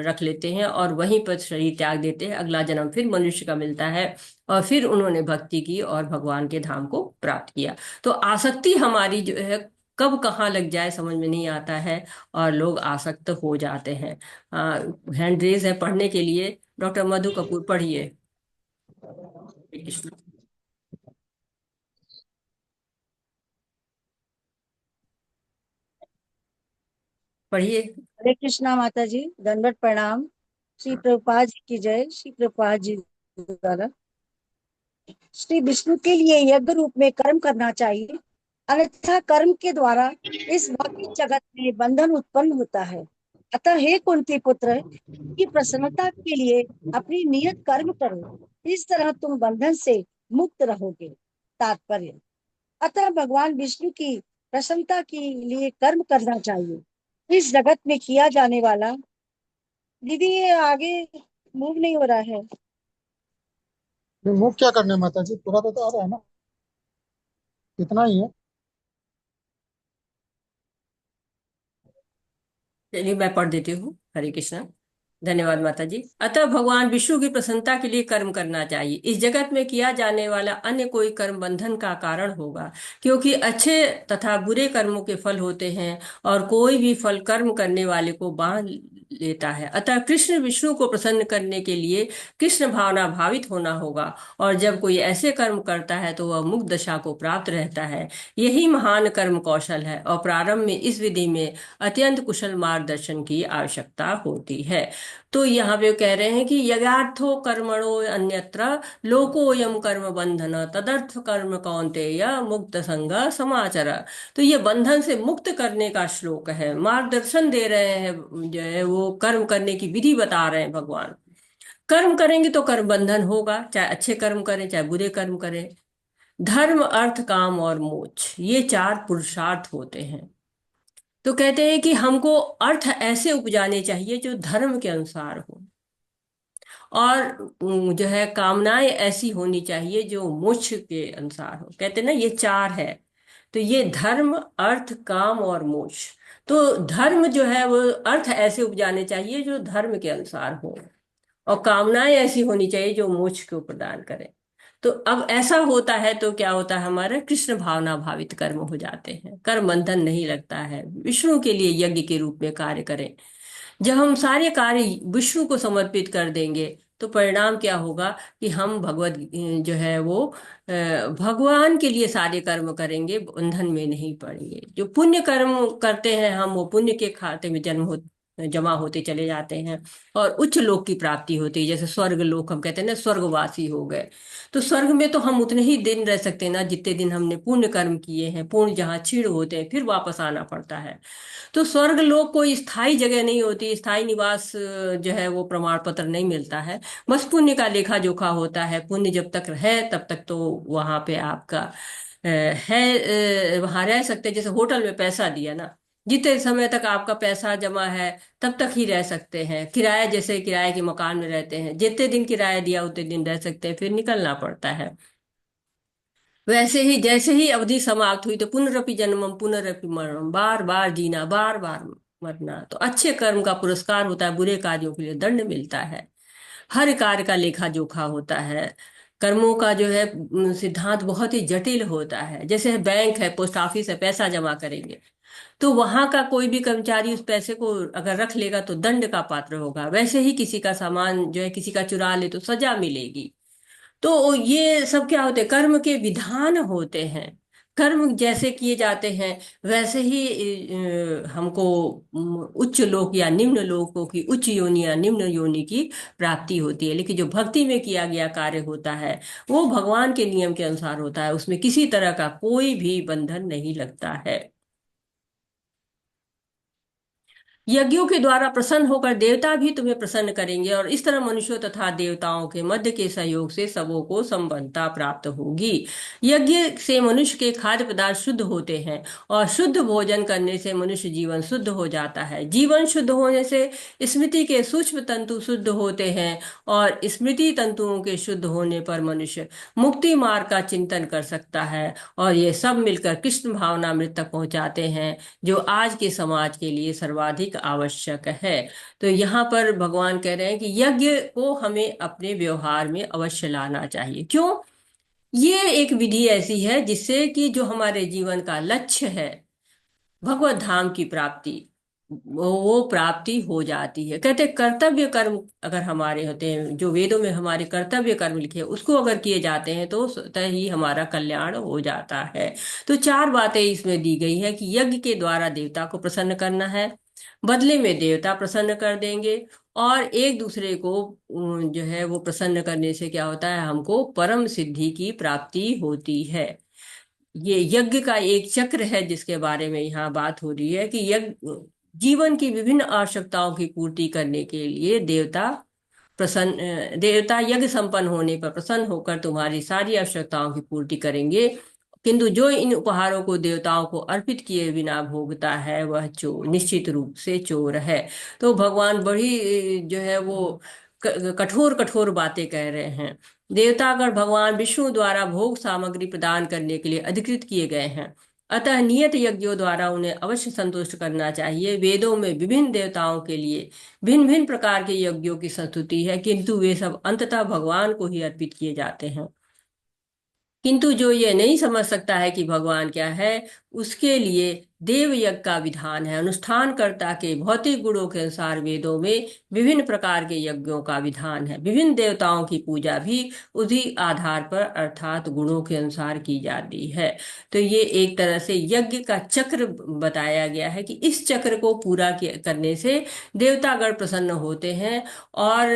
रख लेते हैं और वहीं पर शरीर त्याग देते हैं। अगला जन्म फिर मनुष्य का मिलता है, और फिर उन्होंने भक्ति की और भगवान के धाम को प्राप्त किया। तो आसक्ति हमारी जो है कब कहाँ लग जाए समझ में नहीं आता है, और लोग आसक्त हो जाते हैं। हैंड रेज है पढ़ने के लिए, डॉक्टर मधु कपूर पढ़िए। हरे कृष्ण। पढ़िए। हरे कृष्णा माता जी, दंडवत प्रणाम। श्री प्रभुपाद जी की जय। श्री प्रभुपाद जी द्वारा श्री विष्णु के लिए यज्ञ रूप में कर्म करना चाहिए, अन्यथा कर्म के द्वारा इस भौतिक जगत में बंधन उत्पन्न होता है। अतः हे कुंती पुत्र, की प्रसन्नता के लिए अपनी नियत कर्म करो, इस तरह तुम बंधन से मुक्त रहोगे। तात्पर्य, अतः भगवान विष्णु की प्रसन्नता के लिए कर्म करना चाहिए। इस जगत में किया जाने वाला, दीदी ये आगे मूव नहीं हो रहा है। मूव क्या करने माता जी, पूरा तो आ रहा है ना, इतना ही है। चलिए मैं पढ़ देती हूँ। हरे कृष्णा। धन्यवाद माता जी। अतः भगवान विष्णु की प्रसन्नता के लिए कर्म करना चाहिए। इस जगत में किया जाने वाला अन्य कोई कर्म बंधन का कारण होगा, क्योंकि अच्छे तथा बुरे कर्मों के फल होते हैं, और कोई भी फल कर्म करने वाले को बांध लेता है। अतः कृष्ण विष्णु को प्रसन्न करने के लिए कृष्ण भावना भावित होना होगा, और जब कोई ऐसे कर्म करता है तो वह मुक्त दशा को प्राप्त रहता है। यही महान कर्म कौशल है, और प्रारंभ में इस विधि में अत्यंत कुशल मार्गदर्शन की आवश्यकता होती है। तो यहाँ पे कह रहे हैं कि यज्ञार्थो कर्मणो अन्यत्र लोकोयम कर्म बंधन तदर्थ कर्म कौन्तेय मुक्त संग समाचर। तो ये बंधन से मुक्त करने का श्लोक है, मार्गदर्शन दे रहे हैं, जो है वो कर्म करने की विधि बता रहे हैं भगवान। कर्म करेंगे तो कर्म बंधन होगा, चाहे अच्छे कर्म करें चाहे बुरे कर्म करें। धर्म अर्थ काम और मोक्ष, ये 4 पुरुषार्थ होते हैं। तो कहते हैं कि हमको अर्थ ऐसे उपजाने चाहिए जो धर्म के अनुसार हो, और जो है कामनाएं ऐसी होनी चाहिए जो मोक्ष के अनुसार हो। कहते हैं ना, ये चार है। तो ये धर्म, अर्थ, काम और मोक्ष। तो धर्म जो है वो अर्थ ऐसे उपजाने चाहिए जो धर्म के अनुसार हो, और कामनाएं ऐसी होनी चाहिए जो मोक्ष को प्रदान करें। तो अब ऐसा होता है तो क्या होता है, हमारे कृष्ण भावना भावित कर्म हो जाते हैं, कर्म बंधन नहीं लगता है, विष्णु के लिए यज्ञ के रूप में कार्य करें। जब हम सारे कार्य विष्णु को समर्पित कर देंगे तो परिणाम क्या होगा कि हम भगवत जो है वो भगवान के लिए सारे कर्म करेंगे, बंधन में नहीं पड़ेंगे। जो पुण्य कर्म करते हैं हम, वो पुण्य के खाते में जमा होते चले जाते हैं, और उच्च लोक की प्राप्ति होती है। जैसे स्वर्ग लोक हम कहते हैं ना, स्वर्गवासी हो गए। तो स्वर्ग में तो हम उतने ही दिन रह सकते हैं ना जितने दिन हमने पुण्य कर्म किए हैं। पुण्य जहाँ क्षीण होते हैं फिर वापस आना पड़ता है। तो स्वर्ग लोक कोई स्थायी जगह नहीं होती, स्थायी निवास जो है वो प्रमाण पत्र नहीं मिलता है। बस पुण्य का लेखा जोखा होता है। पुण्य जब तक है तब तक तो वहां पे आपका वहां रह सकते हैं। जैसे होटल में पैसा दिया ना, जितने समय तक आपका पैसा जमा है तब तक ही रह सकते हैं। किराया, जैसे किराए के मकान में रहते हैं, जितने दिन किराया दिया उतने दिन रह सकते हैं, फिर निकलना पड़ता है। वैसे ही जैसे ही अवधि समाप्त हुई तो पुनरपि जन्मम पुनरपि मरणम, बार बार जीना, बार बार मरना। तो अच्छे कर्म का पुरस्कार होता है, बुरे कार्यों के लिए दंड मिलता है। हर कार्य का लेखा जोखा होता है। कर्मों का जो है सिद्धांत बहुत ही जटिल होता है। जैसे बैंक है, पोस्ट ऑफिस है, पैसा जमा करेंगे तो वहां का कोई भी कर्मचारी उस पैसे को अगर रख लेगा तो दंड का पात्र होगा। वैसे ही किसी का सामान जो है किसी का चुरा ले तो सजा मिलेगी। तो ये सब क्या होते हैं, कर्म के विधान होते हैं। कर्म जैसे किए जाते हैं वैसे ही हमको उच्च लोक या निम्न लोकों की, उच्च योनि या निम्न योनि की प्राप्ति होती है। लेकिन जो भक्ति में किया गया कार्य होता है वो भगवान के नियम के अनुसार होता है, उसमें किसी तरह का कोई भी बंधन नहीं लगता है। यज्ञों के द्वारा प्रसन्न होकर देवता भी तुम्हें प्रसन्न करेंगे, और इस तरह मनुष्यों तथा देवताओं के मध्य के सहयोग से सबों को संबद्धता प्राप्त होगी। यज्ञ से मनुष्य के खाद्य पदार्थ शुद्ध होते हैं, और शुद्ध भोजन करने से मनुष्य जीवन शुद्ध हो जाता है। जीवन शुद्ध होने से स्मृति के सूक्ष्म तंतु शुद्ध होते हैं, और स्मृति तंतुओं के शुद्ध होने पर मनुष्य मुक्ति मार्ग का चिंतन कर सकता है, और ये सब मिलकर कृष्ण भावनामृत तक पहुंचाते हैं, जो आज के समाज के लिए सर्वाधिक आवश्यक है। तो यहाँ पर भगवान कह रहे हैं कि यज्ञ को हमें अपने व्यवहार में अवश्य लाना चाहिए। क्यों? ये एक विधि ऐसी है जिससे कि जो हमारे जीवन का लक्ष्य है, भगवत धाम की प्राप्ति, वो प्राप्ति हो जाती है। कहते हैं कर्तव्य कर्म अगर हमारे होते हैं, जो वेदों में हमारे कर्तव्य कर्म लिखे हैं उसको अगर किए जाते हैं तो स्वतः ही हमारा कल्याण हो जाता है। तो चार बातें इसमें दी गई है कि यज्ञ के द्वारा देवता को प्रसन्न करना है, बदले में देवता प्रसन्न कर देंगे, और एक दूसरे को जो है वो प्रसन्न करने से क्या होता है, हमको परम सिद्धि की प्राप्ति होती है। ये यज्ञ का एक चक्र है जिसके बारे में यहाँ बात हो रही है कि यज्ञ जीवन की विभिन्न आवश्यकताओं की पूर्ति करने के लिए देवता यज्ञ संपन्न होने पर प्रसन्न होकर तुम्हारी सारी आवश्यकताओं की पूर्ति करेंगे। किंतु जो इन उपहारों को देवताओं को अर्पित किए बिना भोगता है वह चोर, निश्चित रूप से चोर है। तो भगवान बड़ी जो है वो कठोर कठोर बातें कह रहे हैं। देवतागण भगवान विष्णु द्वारा भोग सामग्री प्रदान करने के लिए अधिकृत किए गए हैं, अतः नियत यज्ञों द्वारा उन्हें अवश्य संतुष्ट करना चाहिए। वेदों में विभिन्न देवताओं के लिए भिन्न भिन्न प्रकार के यज्ञों की संस्तुति है, किंतु वे सब अंततः भगवान को ही अर्पित किए जाते हैं। किंतु जो ये नहीं समझ सकता है कि भगवान क्या है, उसके लिए देव यज्ञ का विधान है। अनुष्ठानकर्ता के भौतिक गुणों के अनुसार वेदों में विभिन्न प्रकार के यज्ञों का विधान है। विभिन्न देवताओं की पूजा भी उसी आधार पर अर्थात गुणों के अनुसार की जाती है। तो ये एक तरह से यज्ञ का चक्र बताया गया है कि इस चक्र को पूरा करने से देवतागण प्रसन्न होते हैं, और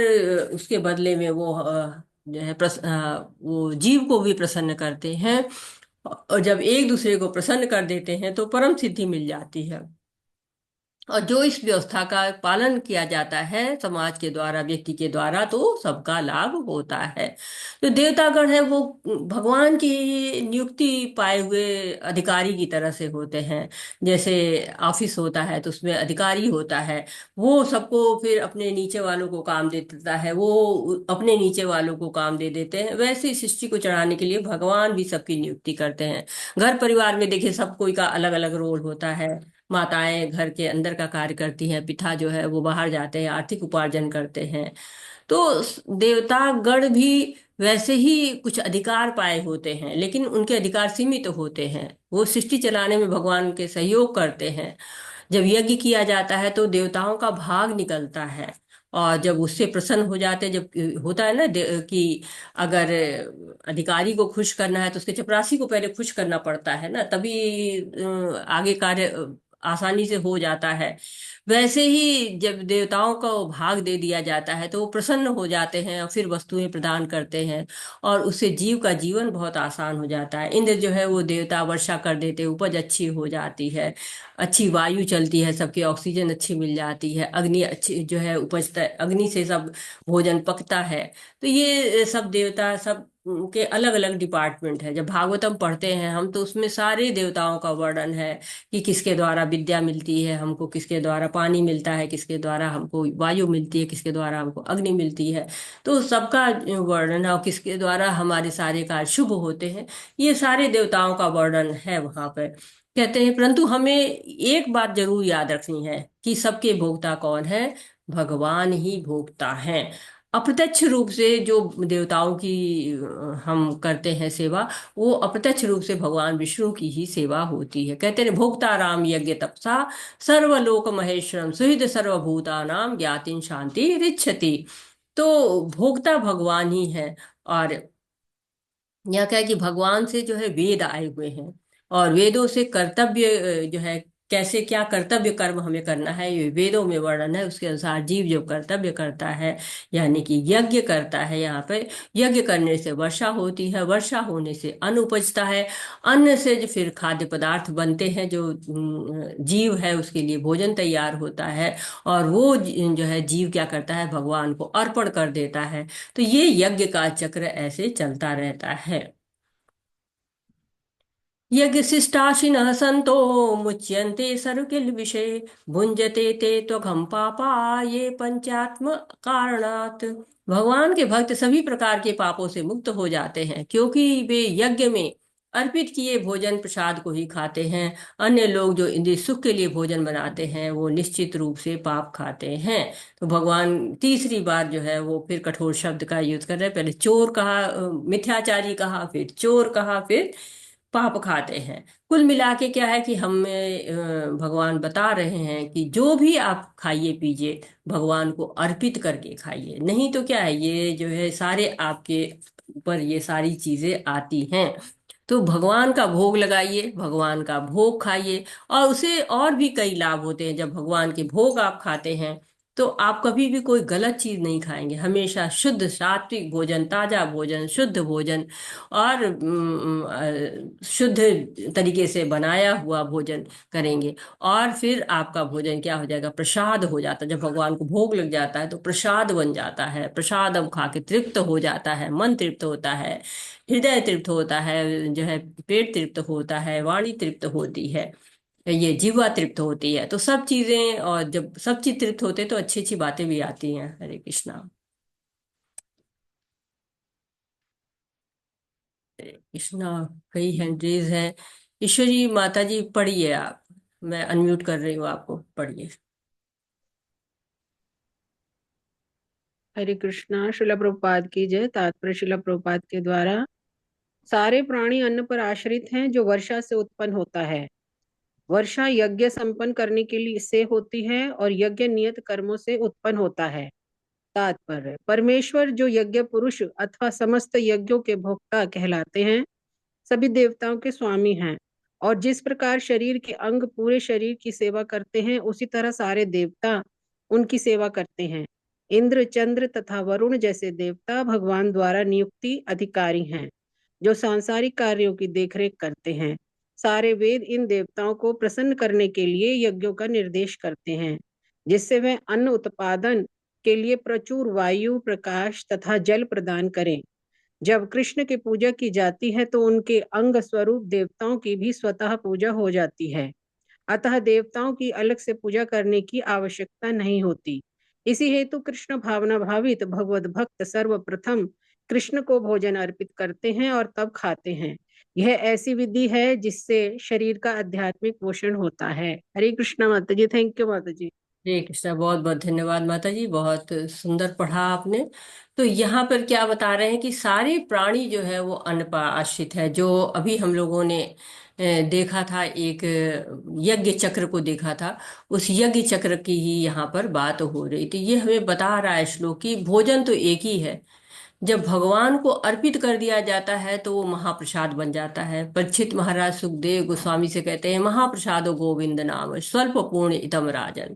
उसके बदले में वो जो है वो जीव को भी प्रसन्न करते हैं, और जब एक दूसरे को प्रसन्न कर देते हैं तो परम सिद्धि मिल जाती है। और जो इस व्यवस्था का पालन किया जाता है समाज के द्वारा, व्यक्ति के द्वारा, तो सबका लाभ होता है। जो देवतागण है वो भगवान की नियुक्ति पाए हुए अधिकारी की तरह से होते हैं। जैसे ऑफिस होता है तो उसमें अधिकारी होता है, वो सबको फिर अपने नीचे वालों को काम दे देता है, वो अपने नीचे वालों को काम दे देते हैं। वैसे ही सृष्टि को चढ़ाने के लिए भगवान भी सबकी नियुक्ति करते हैं। घर परिवार में देखिए सब कोई का अलग अलग रोल होता है। माताएं घर के अंदर का कार्य करती हैं, पिता जो है वो बाहर जाते हैं, आर्थिक उपार्जन करते हैं। तो देवता गण भी वैसे ही कुछ अधिकार पाए होते हैं, लेकिन उनके अधिकार सीमित होते हैं। वो सृष्टि चलाने में भगवान के सहयोग करते हैं। जब यज्ञ किया जाता है तो देवताओं का भाग निकलता है, और जब उससे प्रसन्न हो जाते हैं, जब होता है ना कि अगर अधिकारी को खुश करना है तो उसके चपरासी को पहले खुश करना पड़ता है ना, तभी आगे कार्य आसानी से हो जाता है। वैसे ही जब देवताओं को भाग दे दिया जाता है तो वो प्रसन्न हो जाते हैं और फिर वस्तुएं प्रदान करते हैं, और उससे जीव का जीवन बहुत आसान हो जाता है। इंद्र जो है वो देवता वर्षा कर देते, उपज अच्छी हो जाती है, अच्छी वायु चलती है, सबके ऑक्सीजन अच्छी मिल जाती है, अग्नि अच्छी जो है उपजता है, अग्नि से सब भोजन पकता है। तो ये सब देवता सब के अलग अलग डिपार्टमेंट है। जब भागवतम पढ़ते हैं हम तो उसमें सारे देवताओं का वर्णन है कि किसके द्वारा विद्या मिलती है हमको, किसके द्वारा पानी मिलता है, किसके द्वारा हमको वायु मिलती है, किसके द्वारा हमको अग्नि मिलती है। तो सबका वर्णन है, और किसके द्वारा हमारे सारे कार्य शुभ होते हैं, ये सारे देवताओं का वर्णन है वहां पर। कहते हैं परंतु हमें एक बात जरूर याद रखनी है कि सबके भोक्ता कौन है? भगवान ही भोक्ता है। अप्रत्यक्ष रूप से जो देवताओं की हम करते हैं सेवा, वो अप्रत्यक्ष रूप से भगवान विष्णु की ही सेवा होती है। कहते हैं भोक्ता राम यज्ञ तपसा सर्वलोक महेश्वरम सुहृद सर्वभूतानाम ज्ञातिन शांति रिच्छति। तो भोक्ता भगवान ही है। और यहाँ क्या है कि भगवान से जो है वेद आए हुए हैं, और वेदों से कर्तव्य जो है कैसे क्या कर्तव्य कर्म हमें करना है ये वेदों में वर्णन है। उसके अनुसार जीव जो कर्तव्य करता है, यानी कि यज्ञ करता है, यहाँ पे यज्ञ करने से वर्षा होती है, वर्षा होने से अन्न उपजता है, अन्न से जो फिर खाद्य पदार्थ बनते हैं, जो जीव है उसके लिए भोजन तैयार होता है, और वो जो है जीव क्या करता है, भगवान को अर्पण कर देता है। तो ये यज्ञ का चक्र ऐसे चलता रहता है। यज्ञ शिष्टाशिनः सन्तो मुच्यन्ते सर्वकिल विषये भुंजते ते त्वघं पापा ये पंचात्म कारणात्। भगवान के भक्त सभी प्रकार के पापों से मुक्त हो जाते हैं, क्योंकि वे यज्ञ में अर्पित किए भोजन प्रसाद को ही खाते हैं। अन्य लोग जो इंद्रिय सुख के लिए भोजन बनाते हैं वो निश्चित रूप से पाप खाते हैं। तो भगवान तीसरी बार जो है वो फिर कठोर शब्द का यूज कर रहे हैं। पहले चोर कहा, मिथ्याचारी कहा, फिर चोर कहा, फिर पाप खाते हैं। कुल मिला के क्या है कि हमें भगवान बता रहे हैं कि जो भी आप खाइए पीजिए भगवान को अर्पित करके खाइए, नहीं तो क्या है ये जो है सारे आपके ऊपर ये सारी चीजें आती हैं। तो भगवान का भोग लगाइए, भगवान का भोग खाइए, और उसे और भी कई लाभ होते हैं। जब भगवान के भोग आप खाते हैं तो आप कभी भी कोई गलत चीज नहीं खाएंगे, हमेशा शुद्ध सात्विक भोजन, ताजा भोजन, शुद्ध भोजन, और शुद्ध तरीके से बनाया हुआ भोजन करेंगे। और फिर आपका भोजन क्या हो जाएगा, प्रसाद हो जाता है। जब भगवान को भोग लग जाता है तो प्रसाद बन जाता है, प्रसाद हम खा के तृप्त हो जाता है, मन तृप्त होता है, हृदय तृप्त होता है, जो है पेट तृप्त होता है, वाणी तृप्त होती है, ये जीवा तृप्त होती है। तो सब चीजें, और जब सब चीज तृप्त होते हैं तो अच्छी अच्छी बातें भी आती हैं। हरे कृष्णा। हरे कृष्णा। कई हैंड रेज है। ईश्वरी माता जी पढ़िए आप, मैं अनम्यूट कर रही हूँ आपको, पढ़िए। हरे कृष्णा। श्रील प्रभुपाद की जय। तात्पर्य श्रील प्रभुपाद के द्वारा सारे प्राणी अन्न पर आश्रित हैं जो वर्षा से उत्पन्न होता है। वर्षा यज्ञ संपन्न करने के लिए से होती है और यज्ञ नियत कर्मों से उत्पन्न होता है। तात्पर्य परमेश्वर जो यज्ञ पुरुष अथवा समस्त यज्ञों के भोक्ता कहलाते हैं, सभी देवताओं के स्वामी हैं। और जिस प्रकार शरीर के अंग पूरे शरीर की सेवा करते हैं, उसी तरह सारे देवता उनकी सेवा करते हैं। इंद्र, चंद्र तथा वरुण जैसे देवता भगवान द्वारा नियुक्ति अधिकारी हैं, जो सांसारिक कार्यों की देखरेख करते हैं। सारे वेद इन देवताओं को प्रसन्न करने के लिए यज्ञों का निर्देश करते हैं, जिससे वे अन्न उत्पादन के लिए प्रचुर वायु, प्रकाश तथा जल प्रदान करें। जब कृष्ण की पूजा की जाती है तो उनके अंग स्वरूप देवताओं की भी स्वतः पूजा हो जाती है। अतः देवताओं की अलग से पूजा करने की आवश्यकता नहीं होती। इसी हेतु कृष्ण भावना भावित भगवत भक्त सर्वप्रथम कृष्ण को भोजन अर्पित करते हैं और तब खाते हैं। यह ऐसी विधि है जिससे शरीर का आध्यात्मिक पोषण होता है। हरे कृष्णा माता जी। थैंक यू माता जी। हरे कृष्णा। बहुत बहुत धन्यवाद माता जी, बहुत सुंदर पढ़ा आपने। तो यहाँ पर क्या बता रहे हैं कि सारे प्राणी जो है वो अन्न पर आश्रित है। जो अभी हम लोगों ने देखा था, एक यज्ञ चक्र को देखा था, उस यज्ञ चक्र की ही यहाँ पर बात हो रही थी। ये हमें बता रहा है श्लोक की भोजन तो एक ही है। जब भगवान को अर्पित कर दिया जाता है तो वो महाप्रसाद बन जाता है। परीक्षित महाराज सुखदेव गोस्वामी से कहते हैं, महाप्रसादो गोविंद नाम स्वल्प पूर्ण इतम राजन।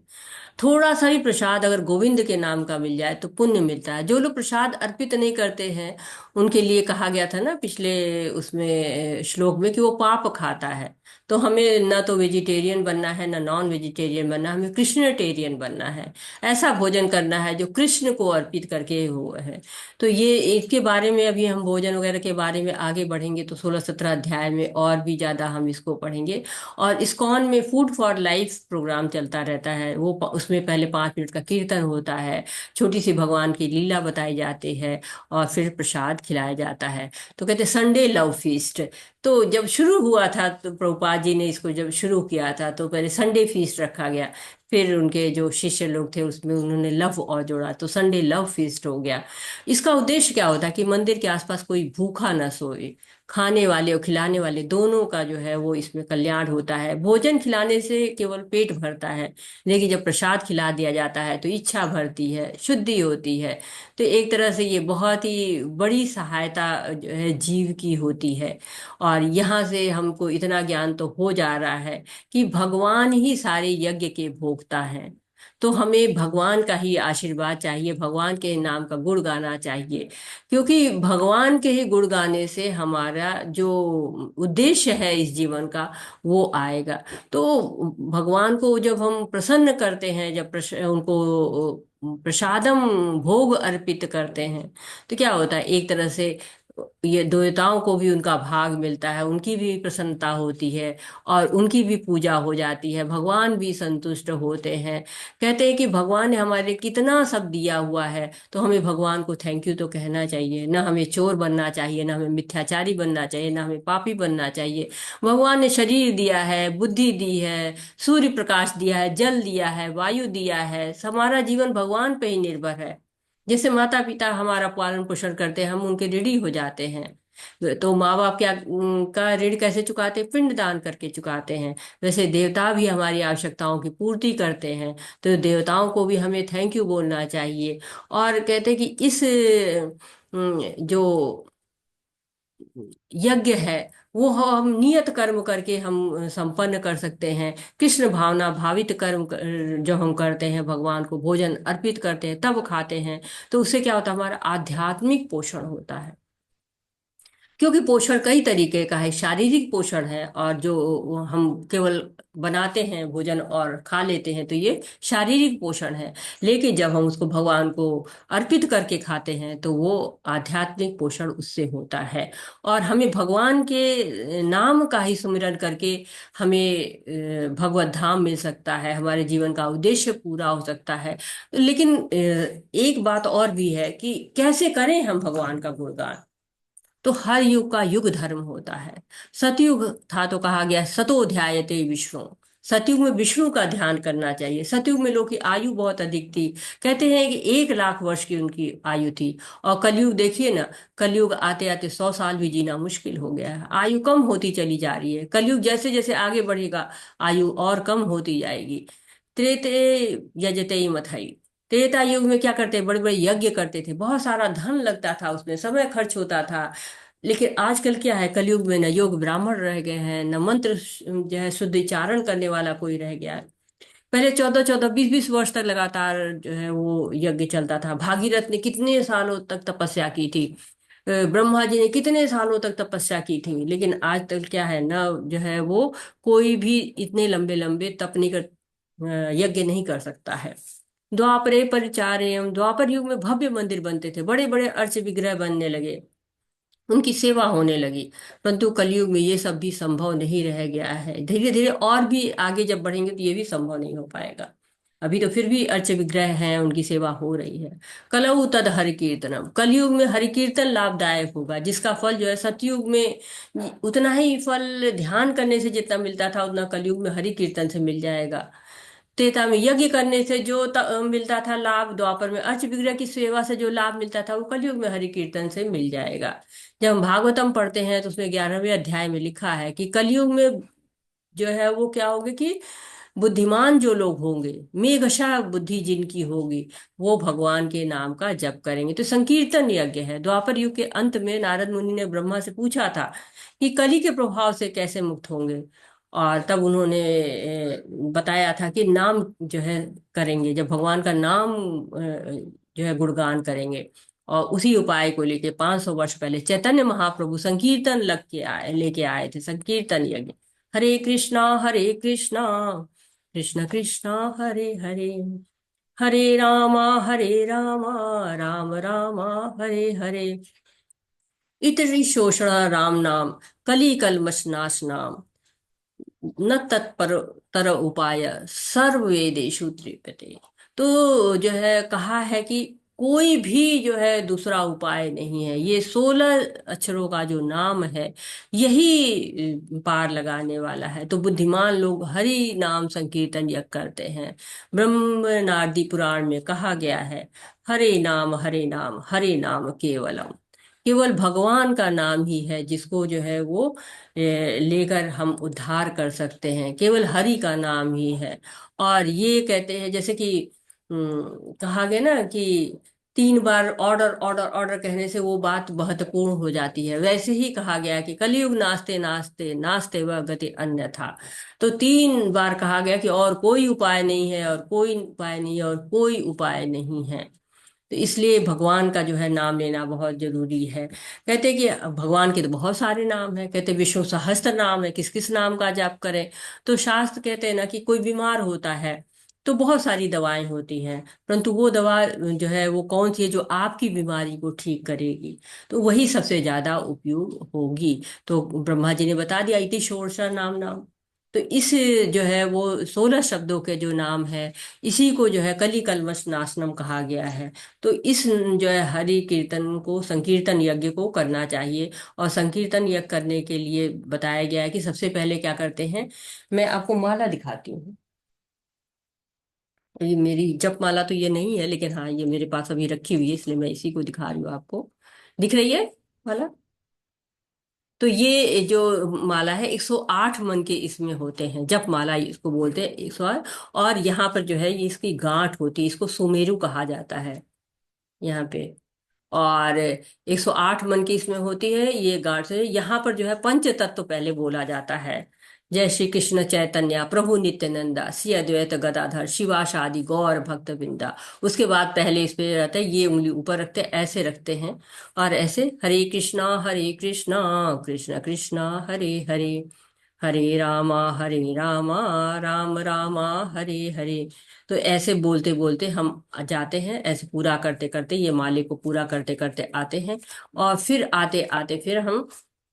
थोड़ा सा ही प्रसाद अगर गोविंद के नाम का मिल जाए तो पुण्य मिलता है। जो लोग प्रसाद अर्पित नहीं करते हैं उनके लिए कहा गया था ना पिछले उसमें श्लोक में कि वो पाप खाता है। तो हमें न तो वेजिटेरियन बनना है न नॉन वेजिटेरियन बनना है, हमें कृष्णटेरियन बनना है। ऐसा भोजन करना है जो कृष्ण को अर्पित करके हुआ है। तो ये इसके बारे में अभी हम भोजन वगैरह के बारे में आगे बढ़ेंगे तो 16-17 अध्याय में और भी ज्यादा हम इसको पढ़ेंगे। और इस्कॉन में फूड फॉर लाइफ प्रोग्राम चलता रहता है। वो उसमें पहले 5 मिनट का कीर्तन होता है, छोटी सी भगवान की लीला बताई जाती है और फिर प्रसाद खिलाया जाता है। तो कहते संडे लव फीस्ट। तो जब शुरू हुआ था तो प्रभुपाद जी ने इसको जब शुरू किया था तो पहले संडे फीस्ट रखा गया। फिर उनके जो शिष्य लोग थे उसमें उन्होंने लव और जोड़ा तो संडे लव फीस्ट हो गया। इसका उद्देश्य क्या होता है कि मंदिर के आसपास कोई भूखा ना सोए। खाने वाले और खिलाने वाले दोनों का जो है वो इसमें कल्याण होता है। भोजन खिलाने से केवल पेट भरता है, लेकिन जब प्रसाद खिला दिया जाता है तो इच्छा भरती है, शुद्धि होती है। तो एक तरह से ये बहुत ही बड़ी सहायता जो है जीव की होती है। और यहाँ से हमको इतना ज्ञान तो हो जा रहा है कि भगवान ही सारे यज्ञ के भोक्ता हैं। तो हमें भगवान का ही आशीर्वाद चाहिए, भगवान के नाम का गुण गाना चाहिए, क्योंकि भगवान के ही गुण गाने से हमारा जो उद्देश्य है इस जीवन का वो आएगा। तो भगवान को जब हम प्रसन्न करते हैं, जब उनको प्रसादम भोग अर्पित करते हैं तो क्या होता है, एक तरह से ये देवताओं को भी उनका भाग मिलता है, उनकी भी प्रसन्नता होती है और उनकी भी पूजा हो जाती है, भगवान भी संतुष्ट होते हैं। कहते हैं कि भगवान ने हमारे कितना सब दिया हुआ है, तो हमें भगवान को थैंक यू तो कहना चाहिए। ना हमें चोर बनना चाहिए, ना हमें मिथ्याचारी बनना चाहिए, ना हमें पापी बनना चाहिए। भगवान ने शरीर दिया है, बुद्धि दी है, सूर्य प्रकाश दिया है, जल दिया है, वायु दिया है। हमारा जीवन भगवान पे ही निर्भर है। जैसे माता पिता हमारा पालन पोषण करते हैं, हम उनके ऋणी हो जाते हैं। तो माँ बाप क्या का ऋण कैसे चुकाते, पिंड दान करके चुकाते हैं। वैसे देवता भी हमारी आवश्यकताओं की पूर्ति करते हैं, तो देवताओं को भी हमें थैंक यू बोलना चाहिए। और कहते हैं कि इस जो यज्ञ है वो हम नियत कर्म करके हम संपन्न कर सकते हैं। कृष्ण भावना भावित कर्म जो हम करते हैं, भगवान को भोजन अर्पित करते हैं तब खाते हैं, तो उससे क्या होता है, हमारा आध्यात्मिक पोषण होता है। क्योंकि पोषण कई तरीके का है, शारीरिक पोषण है और जो हम केवल बनाते हैं भोजन और खा लेते हैं तो ये शारीरिक पोषण है। लेकिन जब हम उसको भगवान को अर्पित करके खाते हैं तो वो आध्यात्मिक पोषण उससे होता है। और हमें भगवान के नाम का ही सुमिरन करके हमें भगवत धाम मिल सकता है, हमारे जीवन का उद्देश्य पूरा हो सकता है। लेकिन एक बात और भी है कि कैसे करें हम भगवान का गुणगान। तो हर युग का युग धर्म होता है। सतयुग था तो कहा गया सतो ध्यायते विष्णु। सतयुग में विष्णु का ध्यान करना चाहिए। सतयुग में लोग की आयु बहुत अधिक थी, कहते हैं कि 1 लाख वर्ष की उनकी आयु थी। और कलयुग देखिए ना, कलयुग आते आते 100 साल भी जीना मुश्किल हो गया है। आयु कम होती चली जा रही है। कलयुग जैसे जैसे आगे बढ़ेगा आयु और कम होती जाएगी। त्रेते यजते मथई। त्रेता युग में क्या करते, बड़े बड़े यज्ञ करते थे, बहुत सारा धन लगता था, उसमें समय खर्च होता था। लेकिन आजकल क्या है, कलयुग में न योग ब्राह्मण रह गए हैं, न मंत्र जो है शुद्ध उच्चारण करने वाला कोई रह गया है। पहले 14-14, 20-20 वर्ष तक लगातार जो है वो यज्ञ चलता था। भागीरथ ने कितने सालों तक तपस्या की थी। ब्रह्मा जी ने कितने सालों तक तपस्या की थी, लेकिन आज तक क्या है ना, जो है वो कोई भी इतने लंबे लंबे तप नहीं कर, यज्ञ नहीं कर सकता है। द्वापरे परिचार्यम, द्वापर युग में भव्य मंदिर बनते थे, बड़े बड़े अर्च विग्रह बनने लगे, उनकी सेवा होने लगी। परंतु कलयुग में ये सब भी संभव नहीं रह गया है। धीरे धीरे और भी आगे जब बढ़ेंगे तो ये भी संभव नहीं हो पाएगा। अभी तो फिर भी अर्च विग्रह हैं, उनकी सेवा हो रही है। कलऊ तद हरि कीर्तनम, कलयुग में हरि कीर्तन लाभदायक होगा, जिसका फल जो है सतयुग में उतना ही फल ध्यान करने से जितना मिलता था, उतना कलयुग में हरि कीर्तन से मिल जाएगा। त्रेता में यज्ञ करने से जो मिलता था लाभ, द्वापर में अर्च विग्रह की सेवा से जो लाभ मिलता था, वो कलयुग में हरि कीर्तन से मिल जाएगा। जब हम भागवतम पढ़ते हैं तो उसमें 11वें अध्याय में लिखा है कि कलयुग में जो है वो क्या होगा कि बुद्धिमान जो लोग होंगे, मेघशा बुद्धि जिनकी होगी, वो भगवान के नाम का जप करेंगे। तो संकीर्तन यज्ञ है। द्वापर युग के अंत में नारद मुनि ने ब्रह्मा से पूछा था कि कली के प्रभाव से कैसे मुक्त होंगे, और तब उन्होंने बताया था कि नाम जो है करेंगे, जब भगवान का नाम जो है गुणगान करेंगे। और उसी उपाय को लेके 500 वर्ष पहले चैतन्य महाप्रभु संकीर्तन लेके आए थे, संकीर्तन यज्ञ। हरे कृष्णा कृष्ण कृष्णा हरे हरे, हरे रामा राम रामा हरे हरे। इतरि शोषण राम नाम, कली कलमश नाश नाम, न तत्पर तर उपाय सर्व वेदेषु तृप्यते। तो जो है कहा है कि कोई भी जो है दूसरा उपाय नहीं है, ये 16 अक्षरों का जो नाम है यही पार लगाने वाला है। तो बुद्धिमान लोग हरि नाम संकीर्तन यज्ञ करते हैं। ब्रह्म नारदी पुराण में कहा गया है, हरे नाम केवलम, केवल भगवान का नाम ही है जिसको जो है वो लेकर हम उद्धार कर सकते हैं। केवल हरि का नाम ही है। और ये कहते हैं जैसे कि कहा गया ना कि 3 बार ऑर्डर ऑर्डर ऑर्डर कहने से वो बात महत्वपूर्ण हो जाती है, वैसे ही कहा गया कि कलयुग नास्ते नास्ते नास्ते व गति अन्य था। तो 3 बार कहा गया कि और कोई उपाय नहीं है, और कोई उपाय नहीं है, और कोई उपाय नहीं है। तो इसलिए भगवान का जो है नाम लेना बहुत जरूरी है। कहते हैं कि भगवान के तो बहुत सारे नाम हैं, कहते हैं विष्णु सहस्त्र नाम है, किस किस नाम का जाप करें। तो शास्त्र कहते हैं ना कि कोई बीमार होता है तो बहुत सारी दवाएं होती हैं, परंतु वो दवा जो है वो कौन सी है जो आपकी बीमारी को ठीक करेगी, तो वही सबसे ज्यादा उपयोग होगी। तो ब्रह्मा जी ने बता दिया, इति षोडशा नाम नाम। तो इस जो है वो 16 शब्दों के जो नाम है, इसी को जो है कली कलमश नाशनम कहा गया है। तो इस जो है हरि कीर्तन को, संकीर्तन यज्ञ को करना चाहिए। और संकीर्तन यज्ञ करने के लिए बताया गया है कि सबसे पहले क्या करते हैं, मैं आपको माला दिखाती हूँ। ये मेरी जप माला तो ये नहीं है, लेकिन हाँ ये मेरे पास अभी रखी हुई है, इसलिए मैं इसी को दिखा रही हूँ आपको। दिख रही है माला? तो ये जो माला है 108 मन के इसमें होते हैं, जप माला इसको बोलते हैं 108। और यहाँ पर जो है ये इसकी गांठ होती है, इसको सुमेरु कहा जाता है यहाँ पे। और 108 मन की इसमें होती है ये गांठ से। यहाँ पर जो है पंच तत्व पहले बोला जाता है, जय श्री कृष्ण चैतन्य प्रभु नित्यानंदा श्री अद्वैत गदाधर शिवासादि गौर भक्त बिंदा। उसके बाद पहले इस पे रहता है, ये उंगली ऊपर रखते हैं, ऐसे रखते हैं, और ऐसे हरे कृष्णा कृष्ण कृष्णा हरे हरे, हरे रामा राम रामा हरे हरे। तो ऐसे बोलते बोलते हम जाते हैं, ऐसे पूरा करते करते ये माले को पूरा करते करते आते हैं। और फिर आते आते फिर हम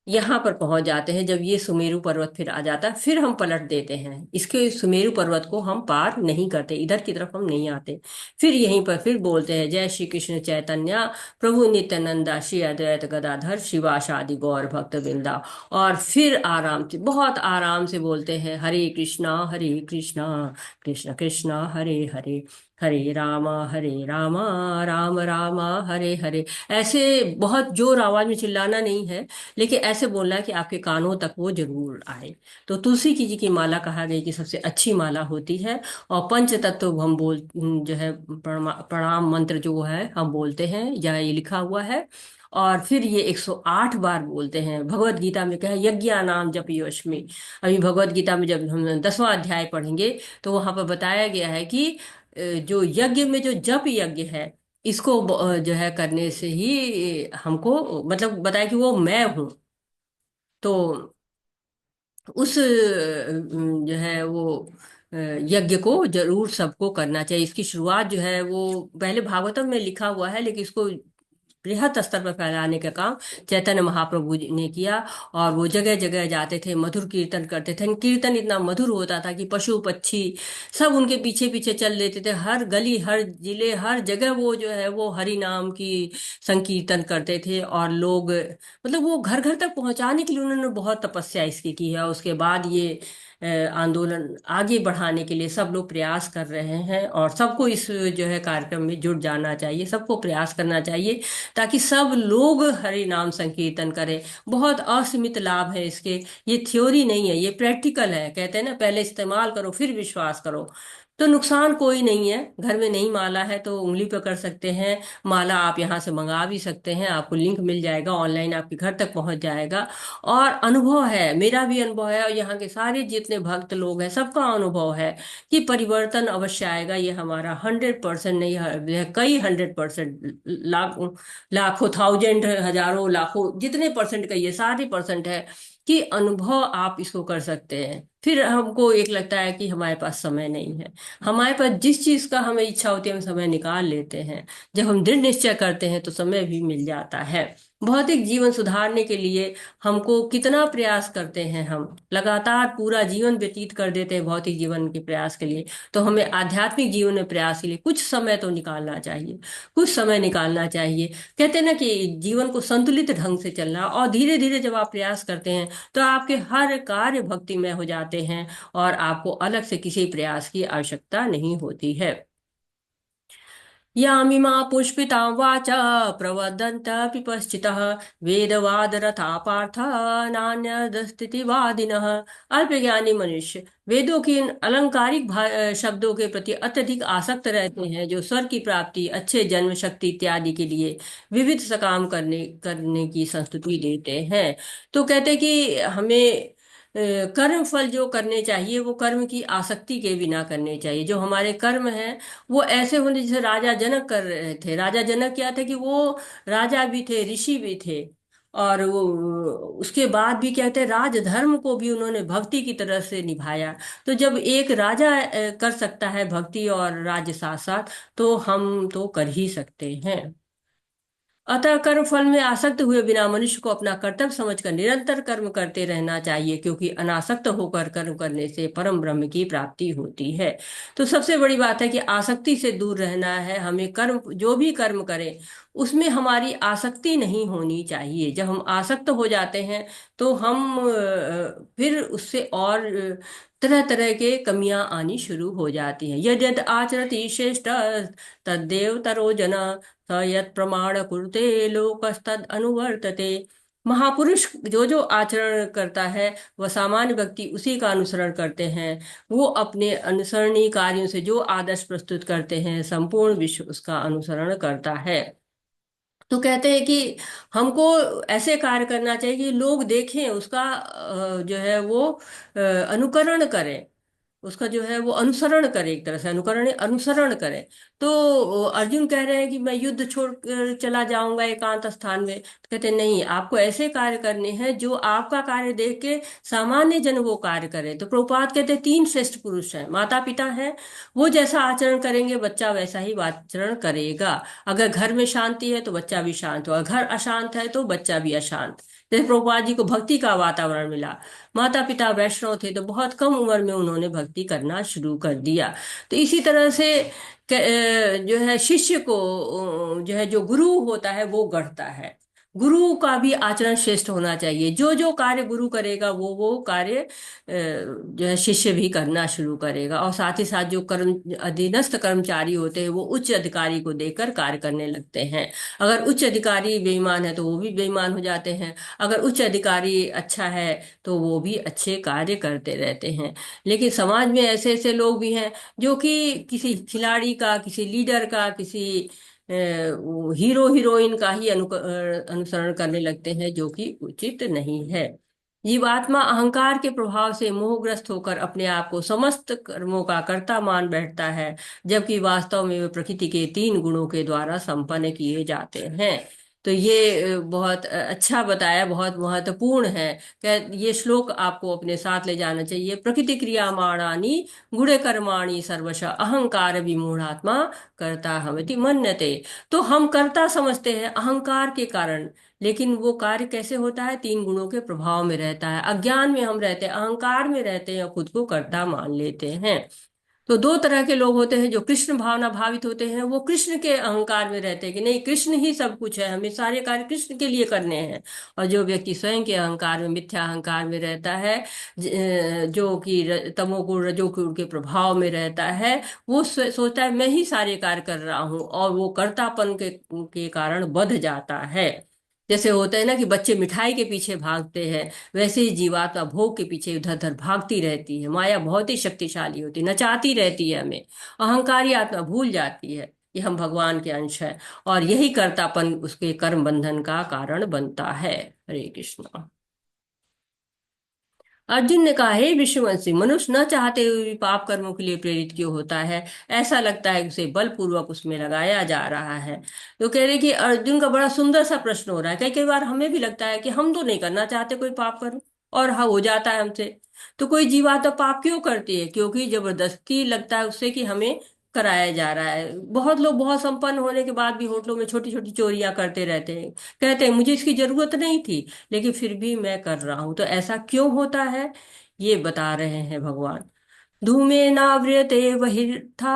यहाँ पर पहुंच जाते हैं। जब ये सुमेरु पर्वत फिर आ जाता है, फिर हम पलट देते हैं, इसके सुमेरु पर्वत को हम पार नहीं करते, इधर की तरफ हम नहीं आते। फिर यहीं पर फिर बोलते हैं, जय श्री कृष्ण चैतन्य प्रभु नित्यानंदा श्री अद्वैत गदाधर शिवासादि गौर भक्त वृंदा। और फिर आराम से, बहुत आराम से बोलते हैं, हरे कृष्णा कृष्ण कृष्ण हरे हरे, हरे रामा राम रामा हरे हरे। ऐसे बहुत जोर आवाज में चिल्लाना नहीं है, लेकिन ऐसे बोलना है कि आपके कानों तक वो जरूर आए। तो तुलसी की जी की माला कहा गई कि सबसे अच्छी माला होती है। और पंच तत्व हम जो है प्रणाम मंत्र जो है हम बोलते हैं, या ये लिखा हुआ है। और फिर ये 108 बार बोलते हैं। भगवत गीता में क्या है, यज्ञा नाम जप यश्मि। अभी भगवत गीता में जब हम 10वां अध्याय पढ़ेंगे तो वहां पर बताया गया है कि जो यज्ञ में जो जप यज्ञ है इसको जो है करने से ही हमको मतलब बताया कि वो मैं हूँ। तो उस जो है वो यज्ञ को जरूर सबको करना चाहिए। इसकी शुरुआत जो है वो पहले भागवतम में लिखा हुआ है, लेकिन इसको बृहत स्तर पर फैलाने का काम चैतन्य महाप्रभु जी ने किया। और वो जगह जगह जाते थे, मधुर कीर्तन करते थे। कीर्तन इतना मधुर होता था कि पशु पक्षी सब उनके पीछे पीछे चल देते थे। हर गली, हर जिले, हर जगह वो जो है वो हरि नाम की संकीर्तन करते थे। और लोग मतलब वो घर घर तक पहुंचाने के लिए उन्होंने बहुत तपस्या इसकी की है। उसके बाद ये आंदोलन आगे बढ़ाने के लिए सब लोग प्रयास कर रहे हैं, और सबको इस जो है कार्यक्रम में जुट जाना चाहिए, सबको प्रयास करना चाहिए ताकि सब लोग हरि नाम संकीर्तन करें। बहुत असीमित लाभ है इसके। ये थ्योरी नहीं है, ये प्रैक्टिकल है। कहते हैं ना, पहले इस्तेमाल करो फिर विश्वास करो। तो नुकसान कोई नहीं है। घर में नहीं माला है तो उंगली पे कर सकते हैं। माला आप यहाँ से मंगा भी सकते हैं, आपको लिंक मिल जाएगा, ऑनलाइन आपके घर तक पहुंच जाएगा। और अनुभव है, मेरा भी अनुभव है, और यहाँ के सारे जितने भक्त लोग हैं सबका अनुभव है कि परिवर्तन अवश्य आएगा। ये हमारा 100% नहीं है, यह कई 100%, लाखों, थाउजेंड, हजारों, लाखों, जितने परसेंट का ये सारे परसेंट है कि अनुभव आप इसको कर सकते हैं। फिर हमको एक लगता है कि हमारे पास समय नहीं है। हमारे पास जिस चीज का हमें इच्छा होती है हम समय निकाल लेते हैं। जब हम दृढ़ निश्चय करते हैं तो समय भी मिल जाता है। भौतिक जीवन सुधारने के लिए हमको कितना प्रयास करते हैं, हम लगातार पूरा जीवन व्यतीत कर देते हैं भौतिक जीवन के प्रयास के लिए। तो हमें आध्यात्मिक जीवन में प्रयास के लिए कुछ समय तो निकालना चाहिए, कुछ समय निकालना चाहिए। कहते हैं ना कि जीवन को संतुलित ढंग से चलना, और धीरे धीरे जब आप प्रयास करते हैं तो आपके हर कार्य भक्तिमय हो जाते हैं, और आपको अलग से किसी प्रयास की आवश्यकता नहीं होती है। यामिमा पुष्पितां वाचा प्रवदन्त पिपश्चितः वेदवादरता पार्थ नान्यदस्तिवादिनः। अल्पज्ञानी मनुष्य वेदों के इन अलंकारिक शब्दों के प्रति अत्यधिक आसक्त रहते हैं, जो स्वर की प्राप्ति, अच्छे जन्म, शक्ति इत्यादि के लिए विविध सकाम करने करने की संस्तुति देते हैं। तो कहते हैं कि हमें कर्म फल जो करने चाहिए वो कर्म की आसक्ति के बिना करने चाहिए। जो हमारे कर्म हैं वो ऐसे होने जैसे राजा जनक कर रहे थे। राजा जनक क्या थे कि वो राजा भी थे, ऋषि भी थे, और वो उसके बाद भी कहते हैं राजधर्म को भी उन्होंने भक्ति की तरह से निभाया। तो जब एक राजा कर सकता है भक्ति और राज्य साथ साथ, तो हम तो कर ही सकते हैं। अतः कर्म फल में आसक्त हुए बिना मनुष्य को अपना कर्तव्य समझकर निरंतर कर्म करते रहना चाहिए, क्योंकि अनासक्त होकर कर्म करने से परम ब्रह्म की प्राप्ति होती है। तो सबसे बड़ी बात है कि आसक्ति से दूर रहना है हमें। कर्म जो भी कर्म करें उसमें हमारी आसक्ति नहीं होनी चाहिए। जब हम आसक्त हो जाते हैं तो हम फिर उससे और तरह तरह के कमियां आनी शुरू हो जाती हैं। यद् यद् आचरति श्रेष्ठ तद्देव तरो जन, स यत् प्रमाण कुरुते लोकस्तद अनुवर्तते। महापुरुष जो जो आचरण करता है वह सामान्य व्यक्ति उसी का अनुसरण करते हैं। वो अपने अनुसरणीय कार्यों से जो आदर्श प्रस्तुत करते हैं संपूर्ण विश्व उसका अनुसरण करता है। तो कहते हैं कि हमको ऐसे कार्य करना चाहिए कि लोग देखें उसका जो है वो अनुकरण करें, उसका जो है वो अनुसरण करे। एक तरह से अनुकरण, अनुसरण करे। तो अर्जुन कह रहे हैं कि मैं युद्ध छोड़कर चला जाऊंगा एकांत स्थान में। तो कहते हैं नहीं, आपको ऐसे कार्य करने हैं जो आपका कार्य देख के सामान्य जन वो कार्य करे। तो प्रभुपाद कहते हैं 3 श्रेष्ठ पुरुष हैं, माता पिता हैं, वो जैसा आचरण करेंगे बच्चा वैसा ही आचरण करेगा। अगर घर में शांति है तो बच्चा भी शांत होगा, घर अशांत है तो बच्चा भी अशांत। जैसे प्रभुपाद जी को भक्ति का वातावरण मिला, माता पिता वैष्णव थे तो बहुत कम उम्र में उन्होंने भक्ति करना शुरू कर दिया। तो इसी तरह से जो है शिष्य को जो है जो गुरु होता है वो गढ़ता है। गुरु का भी आचरण श्रेष्ठ होना चाहिए। जो जो कार्य गुरु करेगा वो कार्य जो है शिष्य भी करना शुरू करेगा। और साथ ही साथ जो कर्म अधीनस्थ कर्मचारी होते हैं वो उच्च अधिकारी को देकर कार्य करने लगते हैं। अगर उच्च अधिकारी बेईमान है तो वो भी बेईमान हो जाते हैं, अगर उच्च अधिकारी अच्छा है तो वो भी अच्छे कार्य करते रहते हैं। लेकिन समाज में ऐसे ऐसे लोग भी हैं जो कि किसी खिलाड़ी का, किसी लीडर का, किसी हीरो हीरोइन का ही अनुसरण करने लगते हैं, जो कि उचित नहीं है। जीवात्मा अहंकार के प्रभाव से मोहग्रस्त होकर अपने आप को समस्त कर्मों का कर्ता मान बैठता है, जबकि वास्तव में वे प्रकृति के 3 गुणों के द्वारा संपन्न किए जाते हैं। तो ये बहुत अच्छा बताया, बहुत महत्वपूर्ण है। ये श्लोक आपको अपने साथ ले जाना चाहिए। प्रकृति क्रियामाणानि गुणे कर्माणि सर्वश अहंकार विमूढ़ात्मा कर्ता हमति मन्यते। तो हम कर्ता समझते हैं अहंकार के कारण, लेकिन वो कार्य कैसे होता है? 3 गुणों के प्रभाव में रहता है। अज्ञान में हम रहते हैं, अहंकार में रहते हैं और खुद को कर्ता मान लेते हैं। तो 2 तरह के लोग होते हैं। जो कृष्ण भावना भावित होते हैं, वो कृष्ण के अहंकार में रहते हैं कि नहीं, कृष्ण ही सब कुछ है, हमें सारे कार्य कृष्ण के लिए करने हैं। और जो व्यक्ति स्वयं के अहंकार में, मिथ्या अहंकार में रहता है, जो कि तमोगुण रजोगुण के प्रभाव में रहता है, वो सोचता है मैं ही सारे कार्य कर रहा हूँ, और वो कर्तापन के कारण बंध जाता है। जैसे होता है ना कि बच्चे मिठाई के पीछे भागते हैं, वैसे ही जीवात्मा भोग के पीछे इधर उधर भागती रहती है। माया बहुत ही शक्तिशाली होती है, नचाती रहती है हमें। अहंकारी आत्मा भूल जाती है कि हम भगवान के अंश हैं, और यही कर्तापन उसके कर्म बंधन का कारण बनता है। हरे कृष्णा। अर्जुन ने कहा, हे विश्ववंशी, मनुष्य न चाहते हुए भी पाप कर्मों के लिए प्रेरित क्यों होता है? ऐसा लगता है कि उसे बलपूर्वक उसमें लगाया जा रहा है। तो कह रहे कि अर्जुन का बड़ा सुंदर सा प्रश्न हो रहा है। कई कई बार हमें भी लगता है कि हम तो नहीं करना चाहते कोई पाप कर्म, और हाँ हो जाता है हमसे। तो कोई जीवात्मा पाप क्यों करती है? क्योंकि जबरदस्ती लगता है उससे कि हमें कराया जा रहा है। बहुत लोग बहुत संपन्न होने के बाद भी होटलों में छोटी छोटी चोरियां करते रहते हैं, कहते हैं मुझे इसकी जरूरत नहीं थी, लेकिन फिर भी मैं कर रहा हूं। तो ऐसा क्यों होता है, ये बता रहे हैं भगवान। धूमेनाव्रियते बहिर्था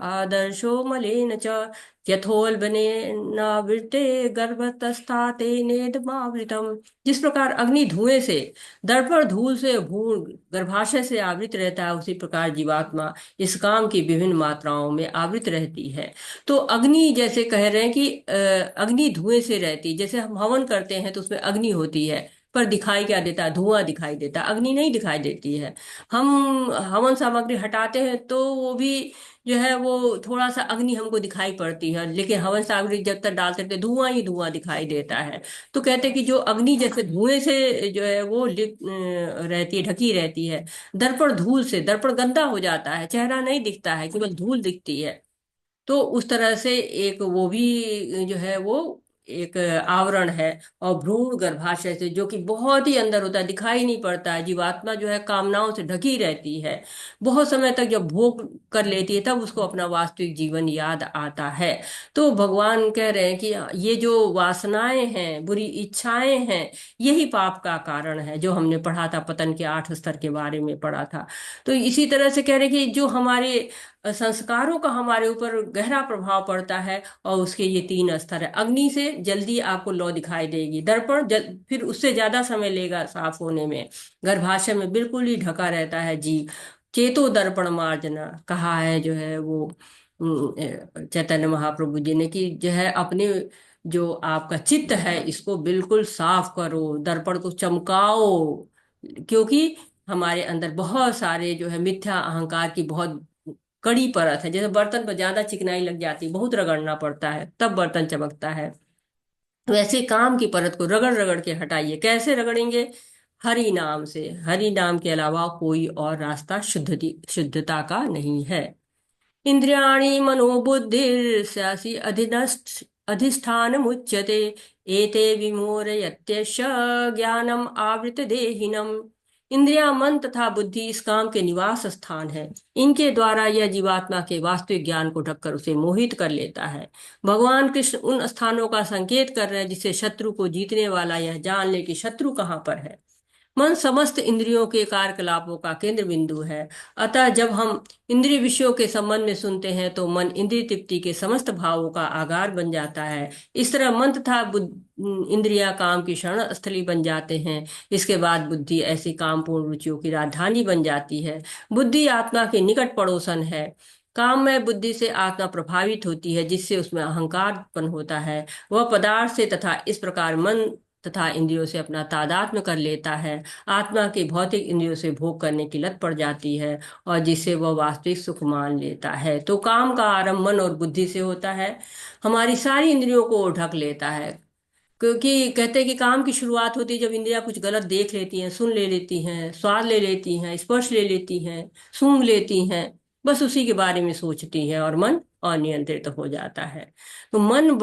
आदर्शो मलेन च यथोल्बनेनावृते गर्भतस्तातेनेदमावृतम। जिस प्रकार अग्नि धुएं से, दर्पण धूल से, भूण गर्भाशय से आवृत रहता है, उसी प्रकार जीवात्मा इस काम की विभिन्न मात्राओं में आवृत रहती है। तो अग्नि, जैसे कह रहे हैं कि अग्नि धुएं से रहती, जैसे हम हवन करते हैं तो उसमें अग्नि होती है, पर दिखाई क्या देता है? धुआं दिखाई देता है, अग्नि नहीं दिखाई देती है। हम हवन सामग्री हटाते हैं तो वो भी जो है वो थोड़ा सा अग्नि हमको दिखाई पड़ती है, लेकिन हवन सामग्री जब तक डालते थे धुआं ही धुआं दिखाई देता है। तो कहते हैं कि जो अग्नि जैसे धुएं से जो है वो रहती है, ढकी रहती है। दर्पण धूल से, दर्पण गंदा हो जाता है, चेहरा नहीं दिखता है, केवल धूल दिखती है। तो उस तरह से एक वो भी जो है वो एक आवरण है। और भ्रूण गर्भाशय से, जो कि बहुत ही अंदर होता है, दिखाई नहीं पड़ता है, जीवात्मा जो है कामनाओं से ढकी रहती है। बहुत समय तक जब भोग कर लेती है तब उसको अपना वास्तविक जीवन याद आता है। तो भगवान कह रहे हैं कि ये जो वासनाएं हैं, बुरी इच्छाएं हैं, यही पाप का कारण है। जो हमने पढ़ा था, पतन के 8 स्तर के बारे में पढ़ा था। तो इसी तरह से कह रहे हैं कि जो हमारे संस्कारों का हमारे ऊपर गहरा प्रभाव पड़ता है, और उसके ये 3 स्तर है। अग्नि से जल्दी आपको लौ दिखाई देगी, दर्पण फिर उससे ज्यादा समय लेगा साफ होने में। गर्भाशय में बिल्कुल ही ढका रहता है जीव। चेतो दर्पण मार्जना कहा है जो है वो चैतन्य महाप्रभु जी ने, कि जो है अपने जो आपका चित्त है इसको बिल्कुल साफ करो, दर्पण को चमकाओ। क्योंकि हमारे अंदर बहुत सारे जो है मिथ्या अहंकार की बहुत कड़ी परत है। जैसे बर्तन पर ज्यादा चिकनाई लग जाती है, बहुत रगड़ना पड़ता है तब बर्तन चमकता है, वैसे काम की परत को रगड़ रगड़ के हटाइए। कैसे रगड़ेंगे? हरि नाम से। हरि नाम के अलावा कोई और रास्ता शुद्धता का नहीं है। इंद्रियाणि मनोबुद्धिर्स्यासि अधिष्ठान मुच्यते एते विमोरयत्यश ज्ञानम आवृत देहिनम। इंद्रिया, मन तथा बुद्धि इस काम के निवास स्थान है। इनके द्वारा यह जीवात्मा के वास्तविक ज्ञान को ढककर उसे मोहित कर लेता है। भगवान कृष्ण उन स्थानों का संकेत कर रहे हैं जिससे शत्रु को जीतने वाला यह जान ले कि शत्रु कहाँ पर है। मन समस्त इंद्रियों के कार्यकलापों का केंद्र बिंदु है। अतः जब हम इंद्रिय विषयों के संबंध में सुनते हैं तो मन इंद्रिय तृप्ति के समस्त भावों का आगार बन जाता है। इस तरह मन तथा इंद्रियां काम की शरण स्थली बन जाते हैं। इसके बाद बुद्धि ऐसी कामपूर्ण रुचियों की राजधानी बन जाती है। बुद्धि आत्मा के निकट पड़ोसन है। काम में बुद्धि से आत्मा प्रभावित होती है, जिससे उसमें अहंकार उत्पन्न होता है। वह पदार्थ से तथा इस प्रकार मन तथा इंद्रियों से अपना तादात्म्य कर लेता है। आत्मा के भौतिक इंद्रियों से भोग करने की लत पड़ जाती है, और जिससे वह वास्तविक सुख मान लेता है। तो काम का आरंभ मन और बुद्धि से होता है। हमारी सारी इंद्रियों को ढक लेता है। क्योंकि कहते हैं कि काम की शुरुआत होती है जब इंद्रियां कुछ गलत देख लेती हैं, सुन ले लेती हैं, स्वाद ले लेती हैं, स्पर्श ले लेती हैं, सूंघ लेती हैं, बस उसी के बारे में सोचती हैं और मन अनियंत्रित हो जाता है। तो मन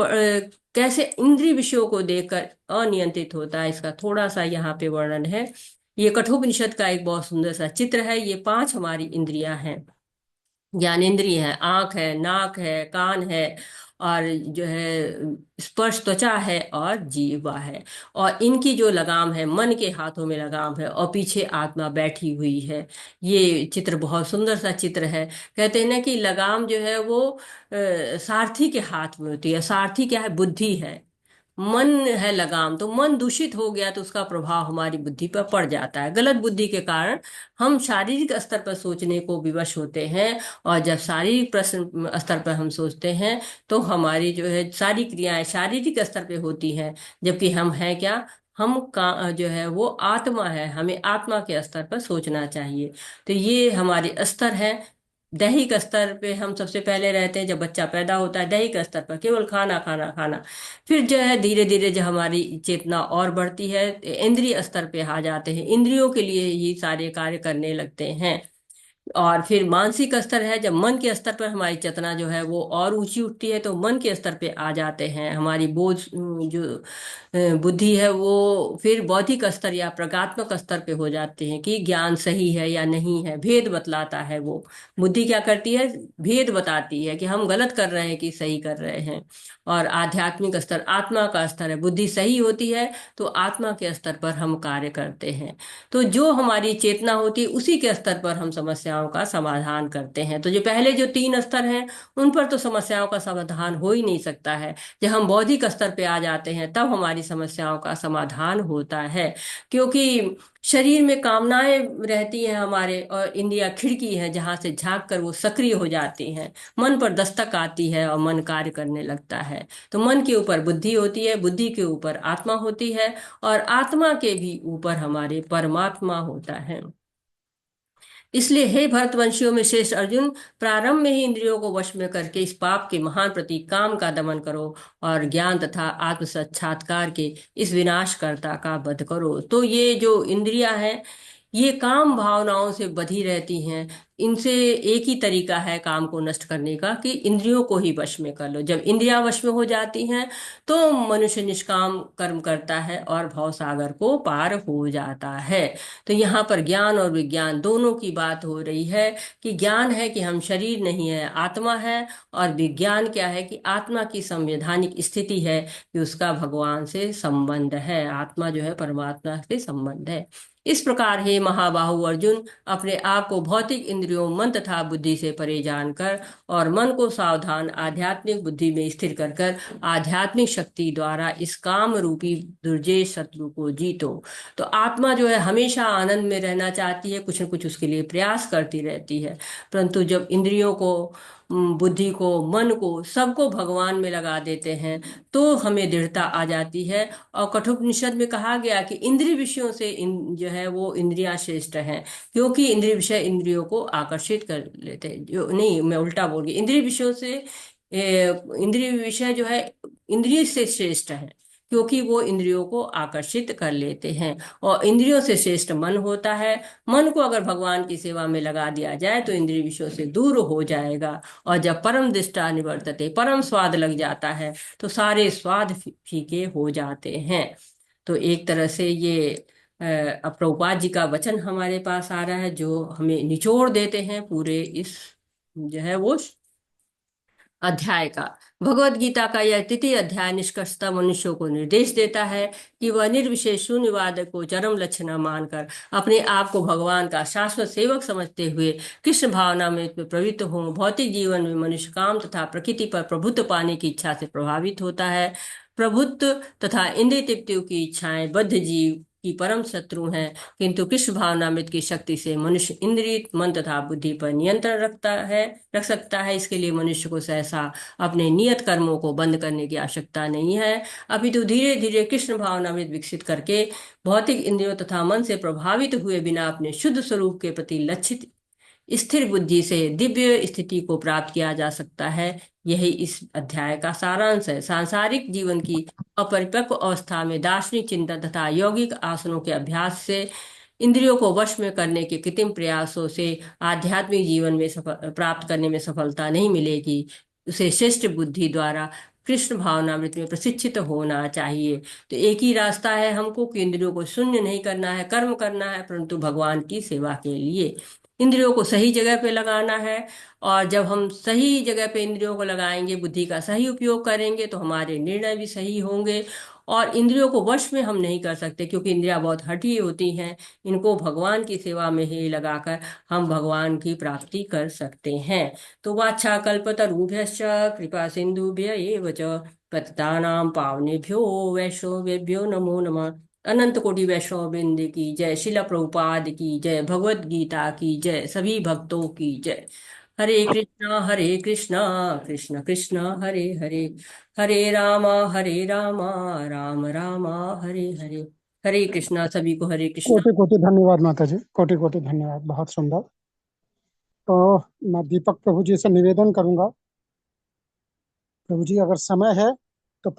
कैसे इंद्रिय विषयों को देखकर अनियंत्रित होता है, इसका थोड़ा सा यहाँ पे वर्णन है। ये कठोपनिषद का एक बहुत सुंदर सा चित्र है। ये 5 हमारी इंद्रियां हैं। ज्ञानेंद्रिय है, आंख है, नाक है, कान है, और जो है स्पर्श त्वचा है, और जीवा है। और इनकी जो लगाम है, मन के हाथों में लगाम है और पीछे आत्मा बैठी हुई है। ये चित्र बहुत सुंदर सा चित्र है। कहते हैं ना कि लगाम जो है वो सारथी के हाथ में होती है। सारथी क्या है? बुद्धि है। मन है लगाम। तो मन दूषित हो गया तो उसका प्रभाव हमारी बुद्धि पर पड़ जाता है। गलत बुद्धि के कारण हम शारीरिक स्तर पर सोचने को विवश होते हैं, और जब शारीरिक प्रश्न स्तर पर हम सोचते हैं तो हमारी जो है सारी क्रियाएं शारीरिक स्तर पे होती हैं, जबकि हम हैं क्या? हम का जो है वो आत्मा है। हमें आत्मा के स्तर पर सोचना चाहिए। तो ये हमारे स्तर है। दैहिक स्तर पे हम सबसे पहले रहते हैं। जब बच्चा पैदा होता है दैहिक स्तर पर केवल खाना खाना खाना। फिर जो है धीरे धीरे जब हमारी चेतना और बढ़ती है, इंद्रिय स्तर पे आ जाते हैं, इंद्रियों के लिए ही सारे कार्य करने लगते हैं। और फिर मानसिक स्तर है। जब मन के स्तर पर हमारी चेतना जो है वो और ऊंची उठती है तो मन के स्तर पे आ जाते हैं। हमारी बोझ जो बुद्धि है वो फिर बौद्धिक स्तर या प्रज्ञात्मक स्तर पे हो जाते हैं कि ज्ञान सही है या नहीं है। भेद बतलाता है वो। बुद्धि क्या करती है? भेद बताती है कि हम गलत कर रहे हैं कि सही कर रहे हैं। और आध्यात्मिक स्तर आत्मा का स्तर है। बुद्धि सही होती है तो आत्मा के स्तर पर हम कार्य करते हैं। तो जो हमारी चेतना होती है उसी के स्तर पर हम समस्याओं का समाधान करते हैं। तो जो पहले जो 3 स्तर हैं उन पर तो समस्याओं का समाधान हो ही नहीं सकता है। जब हम बौद्धिक स्तर पे आ जाते हैं तब हमारी समस्याओं का समाधान होता है। क्योंकि शरीर में कामनाएं रहती हैं हमारे, और इंद्रियां खिड़की है जहां से झांक कर वो सक्रिय हो जाती हैं। मन पर दस्तक आती है और मन कार्य करने लगता है। तो मन के ऊपर बुद्धि होती है, बुद्धि के ऊपर आत्मा होती है, और आत्मा के भी ऊपर हमारे परमात्मा होता है। इसलिए हे भरतवंशियों में श्रेष्ठ अर्जुन, प्रारंभ में ही इंद्रियों को वश में करके इस पाप के महान प्रतीक काम का दमन करो, और ज्ञान तथा आत्म साक्षात्कार के इस विनाशकर्ता का वध करो। तो ये जो इंद्रियां हैं ये काम भावनाओं से बधी रहती हैं। इनसे एक ही तरीका है काम को नष्ट करने का कि इंद्रियों को ही वश में कर लो। जब इंद्रियां वश में हो जाती हैं तो मनुष्य निष्काम कर्म करता है और भवसागर को पार हो जाता है। तो यहाँ पर ज्ञान और विज्ञान दोनों की बात हो रही है कि ज्ञान है कि हम शरीर नहीं है, आत्मा है, और विज्ञान क्या है कि आत्मा की संवैधानिक स्थिति है कि उसका भगवान से संबंध है। आत्मा जो है परमात्मा से संबंध है। इस प्रकार हे महाबाहु अर्जुन, अपने आप को भौतिक इंद्रियों, मन तथा बुद्धि से परे जानकर और मन को सावधान आध्यात्मिक बुद्धि में स्थिर कर कर आध्यात्मिक शक्ति द्वारा इस काम रूपी दुर्जय शत्रु को जीतो। तो आत्मा जो है हमेशा आनंद में रहना चाहती है, कुछ न कुछ उसके लिए प्रयास करती रहती है। परंतु जब इंद्रियों को, बुद्धि को, मन को, सबको भगवान में लगा देते हैं तो हमें दृढ़ता आ जाती है। और कठोपनिषद में कहा गया कि इंद्रिय विषयों से जो है वो इंद्रियां श्रेष्ठ हैं, क्योंकि इंद्रिय विषय इंद्रियों को आकर्षित कर लेते हैं। जो नहीं, मैं उल्टा बोल गई, इंद्रिय विषयों से इंद्रिय विषय जो है इंद्रिय से श्रेष्ठ है, क्योंकि वो इंद्रियों को आकर्षित कर लेते हैं। और इंद्रियों से श्रेष्ठ मन होता है। मन को अगर भगवान की सेवा में लगा दिया जाए तो इंद्रिय विषयों से दूर हो जाएगा। और जब परम दृष्टा निवर्तते, परम स्वाद लग जाता है तो सारे फीके हो जाते हैं। तो एक तरह से ये अब प्रभुपाद जी का वचन हमारे पास आ रहा है जो हमें निचोड़ देते हैं पूरे इस जो है वो अध्याय का। भगवत गीता का यह तृतीय अध्याय निष्कर्षतः मनुष्यों को निर्देश देता है कि वह निर्विशेष शून्यवाद को चरम लक्ष्य न मानकर अपने आप को भगवान का शाश्वत सेवक समझते हुए कृष्ण भावना में प्रवृत्त हो। भौतिक जीवन में मनुष्य काम तथा प्रकृति पर प्रभुत्व पाने की इच्छा से प्रभावित होता है। प्रभुत्व तथा इंद्रिय तृप्तियों की इच्छाएं बद्ध जीव की परम शत्रु हैं, किंतु कृष्ण भावनामृत की शक्ति से मनुष्य इंद्रिय, मन तथा बुद्धि पर नियंत्रण रख सकता है। इसके लिए मनुष्य को सहसा अपने नियत कर्मों को बंद करने की आवश्यकता नहीं है, अपितु धीरे धीरे कृष्ण भावनामृत विकसित करके भौतिक इंद्रियों तथा मन से प्रभावित हुए बिना अपने शुद्ध स्वरूप के प्रति लक्षित स्थिर बुद्धि से दिव्य स्थिति को प्राप्त किया जा सकता है। यही इस अध्याय का सारांश है। सांसारिक जीवन की अपरिपक्व अवस्था में दार्शनिक चिंतन तथा यौगिक आसनों के अभ्यास से इंद्रियों को वश में करने के कृत्रिम प्रयासों से आध्यात्मिक जीवन में प्राप्त करने में सफलता नहीं मिलेगी। उसे श्रेष्ठ बुद्धि द्वारा कृष्ण भावनामृत में प्रशिक्षित होना चाहिए। तो एक ही रास्ता है हमको कि इंद्रियों को शून्य नहीं करना है, कर्म करना है, परंतु भगवान की सेवा के लिए इंद्रियों को सही जगह पे लगाना है। और जब हम सही जगह पे इंद्रियों को लगाएंगे, बुद्धि का सही उपयोग करेंगे, तो हमारे निर्णय भी सही होंगे। और इंद्रियों को वश में हम नहीं कर सकते क्योंकि इंद्रियां बहुत हठी होती हैं। इनको भगवान की सेवा में ही लगाकर हम भगवान की प्राप्ति कर सकते हैं। तो वाछाकल्पतरुभ्यश्च कृपा सिंधुभ्य एव च पतितानां पावनेभ्यो वैष्णवेभ्यो नमो नमः। अनंत कोटि वैष्णव वृंद की जय। शिला प्रभुपाद की जय। भगवत गीता की जय। सभी भक्तों की जय। हरे कृष्णा कृष्ण कृष्ण हरे हरे, हरे राम राम राम हरे हरे। हरे कृष्णा सभी को, हरे कृष्णा। कोटि कोटि धन्यवाद माता जी, कोटि कोटि धन्यवाद, बहुत सुंदर। तो मैं दीपक प्रभु जी से निवेदन करूंगा, प्रभु जी अगर समय है